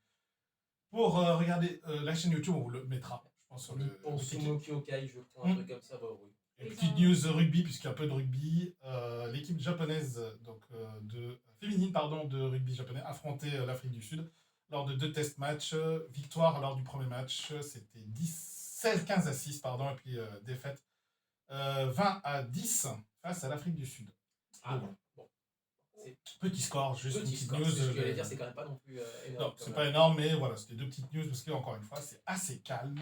[SPEAKER 1] Pour regarder la chaîne YouTube, on vous le mettra, je pense, sur le
[SPEAKER 2] Nippon Sumo Kyokai, je crois, un truc comme ça. Bah, oui.
[SPEAKER 1] Et petite news rugby, puisqu'il y a un peu de rugby, l'équipe japonaise, féminine de rugby japonais, affrontait l'Afrique du Sud lors de 2 test matchs. Victoire lors du premier match, c'était 15-6, et puis défaite 20-10 face à l'Afrique du Sud.
[SPEAKER 2] Ah
[SPEAKER 1] Donc,
[SPEAKER 2] bon.
[SPEAKER 1] petit score, juste une
[SPEAKER 2] Petit
[SPEAKER 1] petite
[SPEAKER 2] score,
[SPEAKER 1] news.
[SPEAKER 2] c'est ce que j'allais dire, c'est quand même pas non plus énorme.
[SPEAKER 1] Non, c'est pas énorme, mais voilà, c'était 2 petites news, parce que, encore une fois, c'est assez calme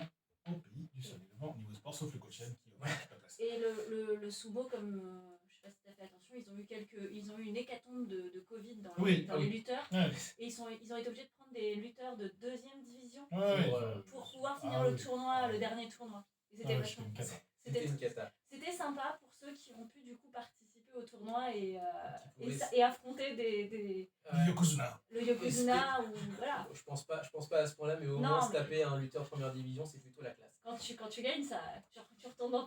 [SPEAKER 1] au pays du soleil levant au niveau sport, sauf le Koshien qui est pas placé.
[SPEAKER 3] Et le sumo, comme je sais pas si tu as fait attention, ils ont eu une hécatombe de Covid dans les lutteurs.
[SPEAKER 1] Ouais.
[SPEAKER 3] Et ils ont été obligés de prendre des lutteurs de 2e division
[SPEAKER 1] Ouais,
[SPEAKER 3] pour pouvoir finir le tournoi, le dernier tournoi. Et c'était
[SPEAKER 1] ouais,
[SPEAKER 3] vachement.
[SPEAKER 1] c'était une cata.
[SPEAKER 2] C'était une cata.
[SPEAKER 3] C'était sympa pour ceux qui ont pu du coup participer au tournoi et
[SPEAKER 2] pouvais-
[SPEAKER 3] et affronter des
[SPEAKER 1] Le Yokozuna.
[SPEAKER 3] le Yokozuna ou voilà.
[SPEAKER 2] Je pense pas à ce point-là, mais au
[SPEAKER 3] Non,
[SPEAKER 2] moins se
[SPEAKER 3] mais-
[SPEAKER 2] taper un lutteur première division, c'est plutôt la classe.
[SPEAKER 3] Quand tu gagnes, ça, tu retournes dans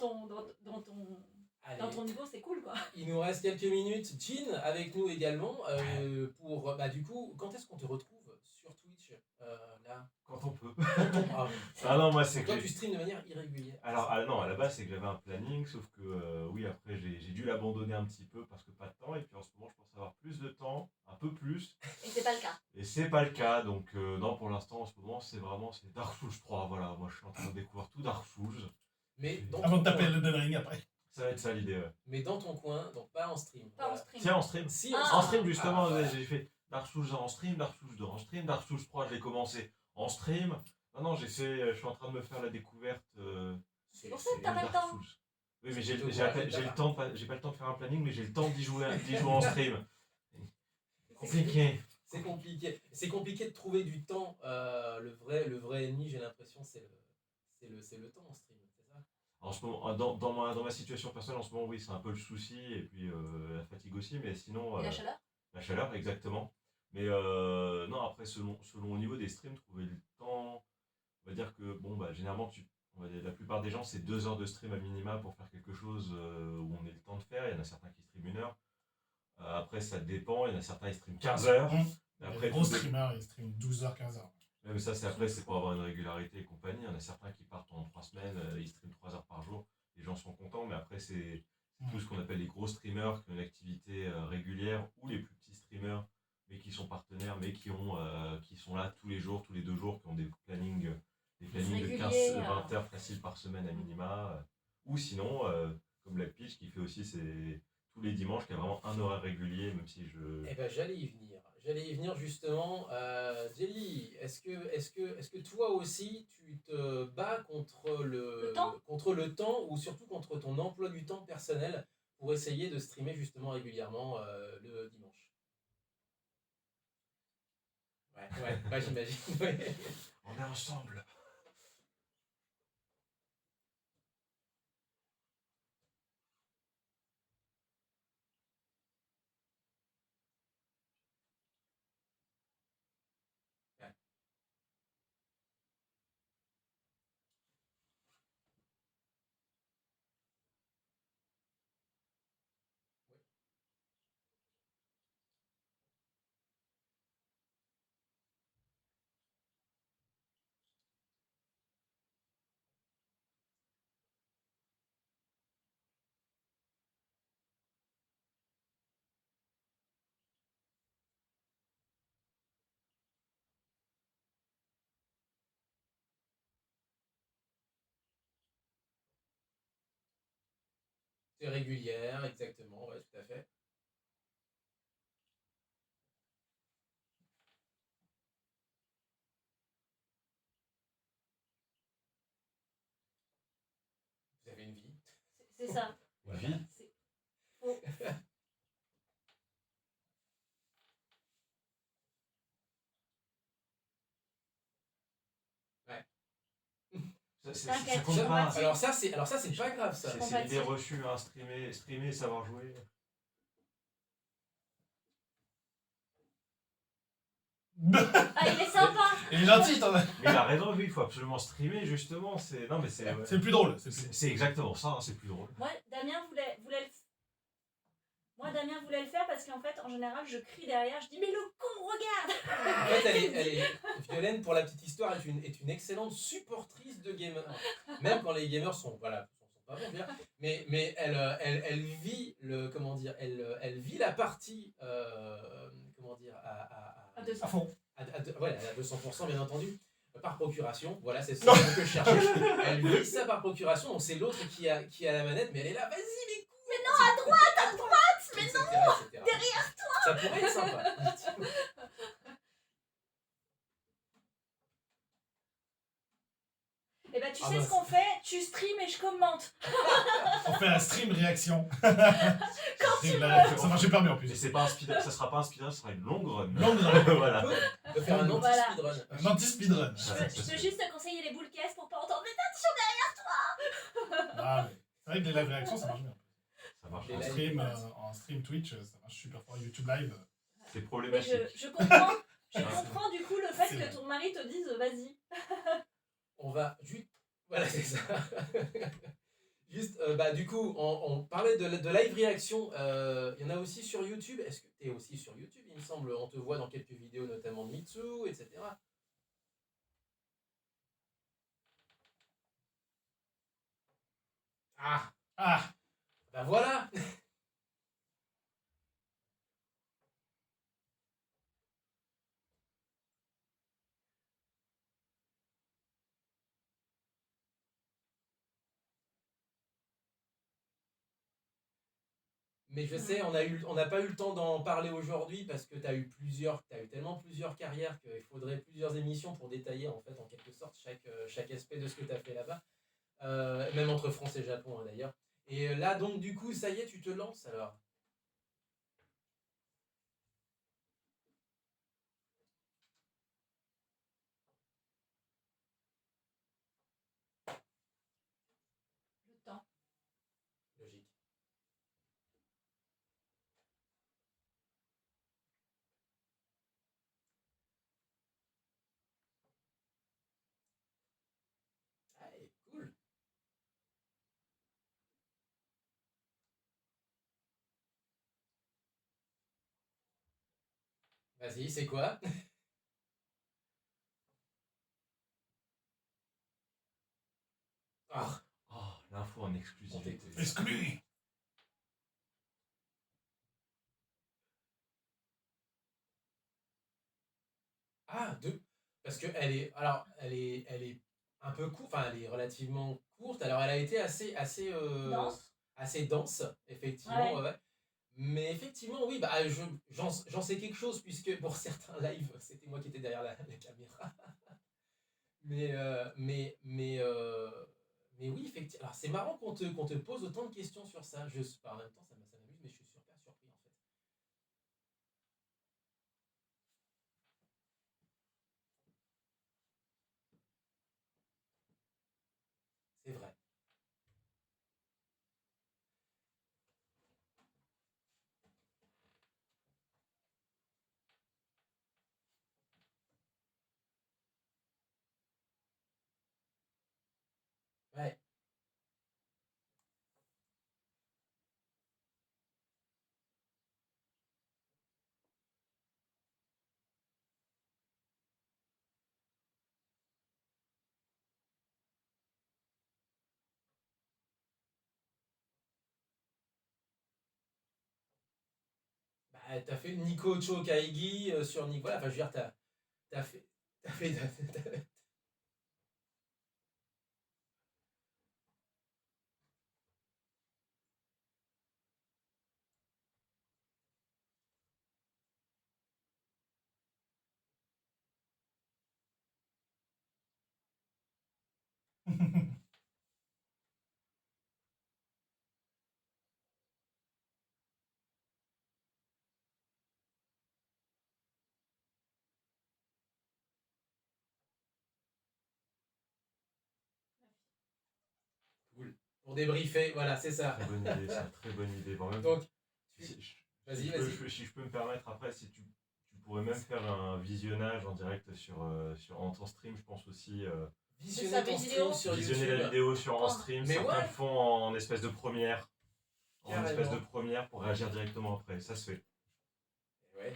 [SPEAKER 2] Allez.
[SPEAKER 3] ton niveau, c'est cool quoi.
[SPEAKER 2] Il nous reste quelques minutes. Jean avec nous également pour du coup, quand est-ce qu'on te retrouve sur Twitch là
[SPEAKER 4] Quand on peut.
[SPEAKER 2] Ah,
[SPEAKER 4] Ah non, moi c'est que.
[SPEAKER 2] toi
[SPEAKER 4] j'ai-
[SPEAKER 2] tu streams de manière irrégulière.
[SPEAKER 4] Alors, non, à la base, c'est que j'avais un planning, sauf que, oui, après, j'ai dû l'abandonner un petit peu parce que pas de temps. Et puis en ce moment, je pense avoir plus de temps, un peu plus.
[SPEAKER 3] Et c'est pas le cas.
[SPEAKER 4] Et c'est pas le cas. Donc, non, pour l'instant, en ce moment, c'est Dark Souls 3. Voilà, moi, je suis en train de découvrir tout Dark Souls.
[SPEAKER 2] Mais dans
[SPEAKER 1] Avant
[SPEAKER 2] ton
[SPEAKER 1] de taper
[SPEAKER 2] coin,
[SPEAKER 1] le Elden Ring après.
[SPEAKER 4] Ça va être ça l'idée, ouais.
[SPEAKER 2] mais dans ton coin, donc pas en stream.
[SPEAKER 3] Pas en
[SPEAKER 2] Voilà.
[SPEAKER 3] stream.
[SPEAKER 4] Tiens, en stream.
[SPEAKER 2] Si
[SPEAKER 3] Ah.
[SPEAKER 4] En stream, justement,
[SPEAKER 2] Ah, voilà.
[SPEAKER 4] j'ai fait Dark Souls 1 en stream, Dark Souls 2 en stream, Dark Souls 3, je l'ai commencé en stream. Non, je suis en train de me faire la découverte.
[SPEAKER 2] C'est
[SPEAKER 3] pour ça que t'as
[SPEAKER 4] de
[SPEAKER 3] pas le
[SPEAKER 4] Dark
[SPEAKER 3] temps.
[SPEAKER 4] Souls. Oui, mais
[SPEAKER 2] C'est plutôt
[SPEAKER 4] j'ai le temps, j'ai pas le temps de faire un planning, mais j'ai le temps d'y jouer en stream. Compliqué.
[SPEAKER 2] C'est compliqué. C'est compliqué de trouver du temps. Le vrai ennemi, j'ai l'impression, c'est le temps en stream. C'est ça.
[SPEAKER 4] En ce moment, dans ma situation personnelle, en ce moment, oui, c'est un peu le souci, et puis la fatigue aussi, mais sinon.
[SPEAKER 3] Et la chaleur.
[SPEAKER 4] La chaleur, exactement. Mais non, après, selon le niveau des streams, trouver le temps, on va dire que, bon, généralement, on va dire, la plupart des gens, c'est 2 heures de stream à minima pour faire quelque chose où on ait le temps de faire. Il y en a certains qui streament 1 heure. Après, ça dépend. Il y en a certains qui streament 15 heures. Après,
[SPEAKER 1] Les gros streamers, ils streament 12h, 15h.
[SPEAKER 4] mais ça, c'est pour avoir une régularité et compagnie. Il y en a certains qui partent en 3 semaines, ils streament 3 heures par jour. Les gens sont contents, mais après, c'est tout ce qu'on appelle les gros streamers qui ont une activité régulière ou les plus petits streamers, mais qui sont partenaires, mais qui sont là tous les jours, tous les 2 jours, qui ont des plannings de
[SPEAKER 3] Réguliers,
[SPEAKER 4] 15-20 heures faciles par semaine à minima. Ou sinon, comme Black Peach qui fait aussi tous les dimanches, qui a vraiment un horaire régulier, même si je.
[SPEAKER 2] Eh ben, j'allais y venir. J'allais y venir justement. Jelly, est-ce que toi aussi tu te bats contre contre le temps ou surtout contre ton emploi du temps personnel pour essayer de streamer justement régulièrement le dimanche? Ouais, j'imagine. Ouais.
[SPEAKER 4] On est ensemble.
[SPEAKER 2] C'est régulière, exactement, ouais, tout à fait. Vous avez une vie.
[SPEAKER 3] C'est ça.
[SPEAKER 4] Une vie.
[SPEAKER 3] C'est faux.
[SPEAKER 4] Ça
[SPEAKER 3] T'inquiète,
[SPEAKER 4] compte
[SPEAKER 3] je
[SPEAKER 4] pas.
[SPEAKER 3] vois.
[SPEAKER 2] Alors ça, c'est pas grave ça.
[SPEAKER 4] C'est l'idée reçue, hein, streamer et savoir jouer.
[SPEAKER 3] Ah, il est sympa.
[SPEAKER 1] Il est gentil, t'en as.
[SPEAKER 4] Mais il a raison, oui, il faut absolument streamer, justement. Non, mais
[SPEAKER 1] C'est le plus drôle.
[SPEAKER 4] c'est exactement ça, hein, c'est plus drôle.
[SPEAKER 3] Moi, Damien voulait le faire parce qu'en fait, en général, je crie derrière, je dis mais le con, regarde.
[SPEAKER 2] En fait, Violaine, pour la petite histoire, est une excellente supportrice de gamers. Même quand les gamers sont pas bons, bien. Mais elle vit elle vit la partie
[SPEAKER 3] À 200.
[SPEAKER 1] À fond.
[SPEAKER 2] à 200% bien entendu. Par procuration, voilà, c'est ça que je cherchais. Elle vit ça par procuration, donc c'est l'autre qui a la manette, mais elle est là, vas-y, mais coupe. Mais non, à droite, mais non, derrière toi. Ça pourrait être sympa.
[SPEAKER 3] Et bah tu
[SPEAKER 2] Ah
[SPEAKER 3] sais
[SPEAKER 2] bah,
[SPEAKER 3] ce qu'on fait, tu stream et je commente.
[SPEAKER 1] On fait un stream réaction.
[SPEAKER 3] Quand
[SPEAKER 1] Stream
[SPEAKER 3] tu
[SPEAKER 1] la
[SPEAKER 3] veux.
[SPEAKER 1] réaction. Ça marche super bien en
[SPEAKER 4] Mais
[SPEAKER 1] plus.
[SPEAKER 4] c'est pas un speedrun, ça sera pas un speedrun, ça sera une longue run.
[SPEAKER 1] Longue run.
[SPEAKER 4] Voilà.
[SPEAKER 2] On peut faire un anti-speedrun.
[SPEAKER 1] Un anti-speedrun.
[SPEAKER 3] Je peux juste te conseiller les boules caisses pour pas entendre mais attention derrière toi.
[SPEAKER 1] Ah, mais c'est vrai que les live réactions, ça marche bien.
[SPEAKER 4] Ça Ça marche
[SPEAKER 2] Les
[SPEAKER 1] En
[SPEAKER 4] pas.
[SPEAKER 2] lives.
[SPEAKER 1] stream Twitch, ça marche super fort. YouTube Live.
[SPEAKER 4] C'est
[SPEAKER 3] Mais
[SPEAKER 4] problématique.
[SPEAKER 3] je comprends, je
[SPEAKER 4] Ah,
[SPEAKER 3] comprends du coup le fait
[SPEAKER 1] c'est
[SPEAKER 3] que
[SPEAKER 1] vrai.
[SPEAKER 3] ton mari te dise vas-y.
[SPEAKER 2] On va juste. Voilà, c'est ça. Juste, du coup, on parlait de live réaction. Il y en a aussi sur YouTube. Est-ce que tu es aussi sur YouTube, il me semble? On te voit dans quelques vidéos, notamment de Mitsu, etc. Ah,
[SPEAKER 1] Ah,
[SPEAKER 2] bah voilà. Mais je sais, on n'a pas eu le temps d'en parler aujourd'hui parce que tu as eu tellement plusieurs carrières qu'il faudrait plusieurs émissions pour détailler en fait en quelque sorte chaque aspect de ce que tu as fait là-bas. Même entre France et Japon hein, d'ailleurs. Et là donc du coup, ça y est, tu te lances alors.
[SPEAKER 3] Le temps.
[SPEAKER 2] Logique. Allez, cool. Vas-y, c'est quoi? Ah,
[SPEAKER 4] Oh, l'info en
[SPEAKER 2] on
[SPEAKER 4] exclusivité.
[SPEAKER 2] t'écoute.
[SPEAKER 1] exclu.
[SPEAKER 2] Ah, deux. Parce que elle est un peu courte, enfin, elle est relativement courte. Alors, elle a été
[SPEAKER 3] Danse.
[SPEAKER 2] assez dense, effectivement,
[SPEAKER 3] Ouais.
[SPEAKER 2] ouais, ouais. Mais effectivement, oui, j'en sais quelque chose, puisque pour certains lives, c'était moi qui étais derrière la caméra. Mais, euh, mais, mais, euh, mais oui, effectivement. Alors, c'est marrant qu'on te pose autant de questions sur ça. En même temps, ça m'amuse, mais je suis super surpris, en fait. C'est vrai. Ouais. Bah, t'as fait Nico Cho Kaigi sur Nico. Voilà, enfin, je veux dire, t'as fait. T'as fait. Cool. Pour débriefer, voilà, c'est ça.
[SPEAKER 4] Très bonne idée, ça, très bonne idée. Bon, même,
[SPEAKER 2] Donc,
[SPEAKER 4] si,
[SPEAKER 2] vas-y,
[SPEAKER 4] si je peux,
[SPEAKER 2] vas-y.
[SPEAKER 4] si je peux me permettre, après, si tu pourrais même faire un visionnage en direct en ton stream, je pense aussi.
[SPEAKER 2] Visionner
[SPEAKER 3] sa
[SPEAKER 2] ton
[SPEAKER 3] vidéo.
[SPEAKER 2] stream sur
[SPEAKER 4] Visionner
[SPEAKER 2] YouTube.
[SPEAKER 4] la vidéo en stream,
[SPEAKER 2] Mais
[SPEAKER 4] certains
[SPEAKER 2] ouais.
[SPEAKER 4] le font en espèce de première. En
[SPEAKER 2] Carrément.
[SPEAKER 4] espèce de première pour réagir directement après. Ça se fait.
[SPEAKER 2] Ouais.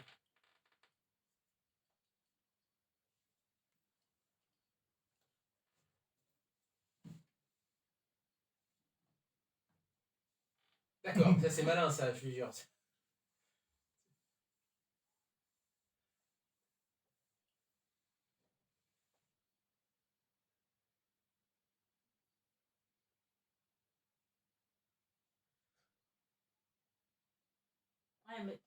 [SPEAKER 2] D'accord, ça c'est malin ça, je te jure.
[SPEAKER 3] Ouais, mais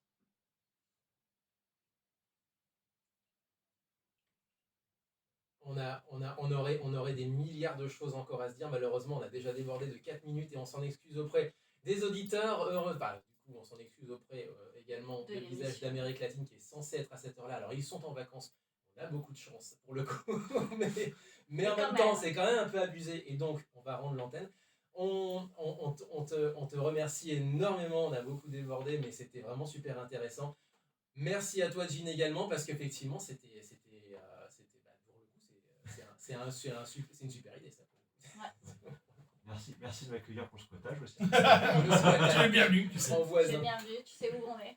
[SPEAKER 2] On aurait des milliards de choses encore à se dire. Malheureusement, on a déjà débordé de 4 minutes et on s'en excuse auprès des auditeurs heureux. Bah, du coup, on s'en excuse auprès également
[SPEAKER 3] De
[SPEAKER 2] de
[SPEAKER 3] l'émission.
[SPEAKER 2] Visage d'Amérique latine qui est censé être à cette heure-là. Alors, ils sont en vacances. On a beaucoup de chance pour le coup. mais en
[SPEAKER 3] quand
[SPEAKER 2] même temps,
[SPEAKER 3] même.
[SPEAKER 2] c'est quand même un peu abusé. Et donc, on va rendre l'antenne. On te remercie énormément, on a beaucoup débordé, mais c'était vraiment super intéressant. Merci à toi, Jean, également, parce qu'effectivement, c'était pour le coup, c'est une super idée, ça.
[SPEAKER 4] Merci de m'accueillir pour le squattage aussi.
[SPEAKER 1] Tu es bienvenu, tu sais.
[SPEAKER 2] En
[SPEAKER 3] C'est
[SPEAKER 2] voisin.
[SPEAKER 3] bien vu, tu sais où on est.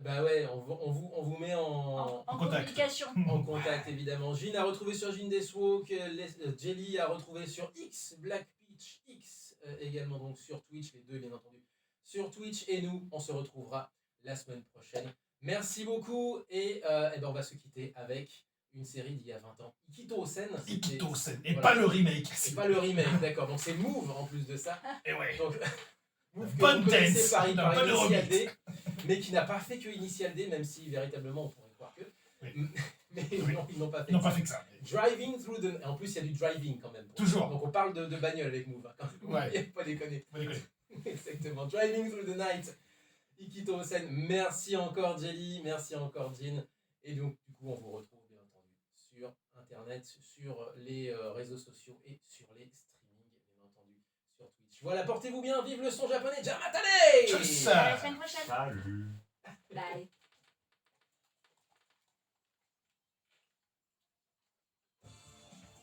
[SPEAKER 2] Bah ouais, on vous met
[SPEAKER 3] En
[SPEAKER 1] contact.
[SPEAKER 3] communication.
[SPEAKER 2] en contact, évidemment. Jean a retrouvé sur Jean Deswalk, Jelly a retrouvé sur X, Black Peach X, également donc sur Twitch, les deux bien entendu. Sur Twitch, et nous, on se retrouvera la semaine prochaine. Merci beaucoup, et ben on va se quitter avec une série d'il y a 20 ans. Ikito Osen.
[SPEAKER 1] Ikito Osen. Et
[SPEAKER 2] Voilà.
[SPEAKER 1] pas le remake.
[SPEAKER 2] C'est pas le remake, d'accord. Donc c'est Move en plus de ça.
[SPEAKER 1] Et ouais.
[SPEAKER 2] Donc, Move que
[SPEAKER 1] Bonne
[SPEAKER 2] vous connaissez
[SPEAKER 1] dance.
[SPEAKER 2] par
[SPEAKER 1] Non, pas le
[SPEAKER 2] Initial
[SPEAKER 1] remix.
[SPEAKER 2] D, mais qui n'a pas fait que Initial D, même si véritablement on pourrait croire que.
[SPEAKER 1] Oui.
[SPEAKER 2] Mais
[SPEAKER 1] Oui.
[SPEAKER 2] non, ils n'ont pas fait
[SPEAKER 1] Ils n'ont
[SPEAKER 2] ça.
[SPEAKER 1] pas fait que ça.
[SPEAKER 2] Driving through the... En plus, il y a du driving quand même.
[SPEAKER 1] Toujours.
[SPEAKER 2] Donc on parle de bagnole avec Move. Hein, quand même.
[SPEAKER 1] Ouais.
[SPEAKER 2] Il faut pas déconner.
[SPEAKER 1] Faut déconner.
[SPEAKER 2] Exactement. Driving through the night. Ikito Osen. Merci encore, Jelly. Merci encore, Jean. Et donc, du coup, on vous retrouve bien entendu sur Internet, sur les réseaux sociaux et sur les streamings, bien entendu, sur Twitch. Voilà, portez-vous bien. Vive le son japonais. Jamatane!
[SPEAKER 1] Tchuss.
[SPEAKER 3] À la semaine prochaine.
[SPEAKER 4] Salut.
[SPEAKER 3] Bye.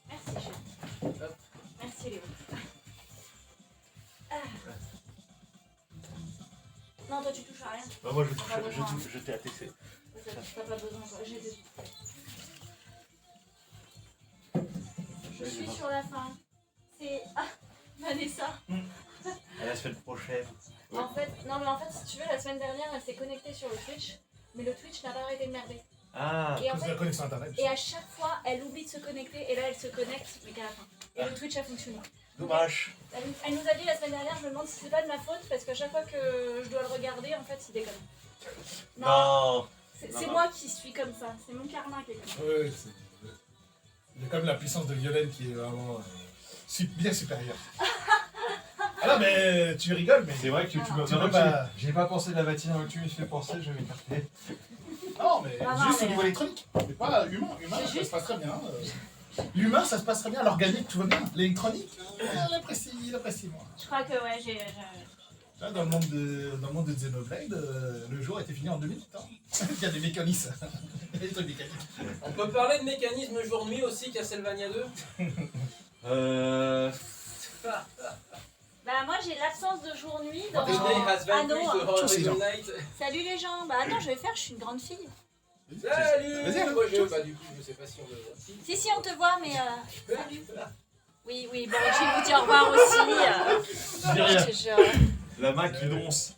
[SPEAKER 3] Merci, Jules.
[SPEAKER 2] Hop.
[SPEAKER 3] Merci, Léo. Ah. Non, toi, tu touches à rien.
[SPEAKER 4] Bah, moi,
[SPEAKER 3] je
[SPEAKER 4] t'ai attesté.
[SPEAKER 3] T'as pas besoin, toi. J'ai des... Je suis sur la fin. C'est... Ah, Vanessa.
[SPEAKER 4] À la semaine prochaine. Ouais.
[SPEAKER 3] En fait, non, mais en fait, si tu veux, la semaine dernière, elle s'est connectée sur le Twitch. Mais le Twitch n'a pas arrêté de merder.
[SPEAKER 4] Ah,
[SPEAKER 3] Et en
[SPEAKER 1] Cause de la
[SPEAKER 3] fait,
[SPEAKER 1] connexion internet.
[SPEAKER 3] et à chaque fois, elle oublie de se connecter. Et là, elle se connecte, mais qu'à la fin. Et le Twitch a fonctionné.
[SPEAKER 4] dommage.
[SPEAKER 3] Elle nous a dit la semaine dernière, je me demande si c'est pas de ma faute, parce qu'à chaque fois que je dois le regarder, en fait, il déconne.
[SPEAKER 4] Non.
[SPEAKER 3] C'est
[SPEAKER 4] Non.
[SPEAKER 3] moi qui suis comme ça, c'est mon karma qui est comme ça.
[SPEAKER 1] Ouais, il y a comme la puissance de Violaine qui est vraiment bien supérieure. Ah non, mais tu rigoles, mais.
[SPEAKER 4] C'est vrai que tu me
[SPEAKER 1] Tu peux pas-
[SPEAKER 4] J'ai pas pensé de la matinée où tu me fais penser, je vais m'écarter.
[SPEAKER 1] Non, mais
[SPEAKER 3] Ah non,
[SPEAKER 1] juste
[SPEAKER 3] mais
[SPEAKER 1] au niveau électronique. Mais pas humain. Humain,
[SPEAKER 3] C'est
[SPEAKER 1] ça
[SPEAKER 3] juste-
[SPEAKER 1] se passe très bien. L'humain, ça se passe très bien. L'organique, tout va bien. L'électronique, il apprécie moi.
[SPEAKER 3] Je crois que ouais, j'ai...
[SPEAKER 1] Là, dans le monde de Xenoblade, le jour était fini en 2 minutes. Hein. Il y a des mécanismes. Des trucs mécaniques.
[SPEAKER 2] On peut parler de mécanisme jour-nuit aussi, Castlevania 2.
[SPEAKER 3] Bah moi j'ai l'absence de jour-nuit dans...
[SPEAKER 2] The day has
[SPEAKER 3] Anno.
[SPEAKER 2] vanished, the
[SPEAKER 1] Tous ces gens.
[SPEAKER 2] horizon night.
[SPEAKER 3] Salut les gens, bah attends je vais faire, je suis une grande fille.
[SPEAKER 2] Salut.
[SPEAKER 1] Vas-y, alors.
[SPEAKER 2] Moi, bah du coup, je sais pas si on le...
[SPEAKER 3] Si on te voit mais... Salut. Oui, bon, je vais vous dire au revoir aussi.
[SPEAKER 4] Je dis rien.
[SPEAKER 3] Je-
[SPEAKER 4] La main qui danse.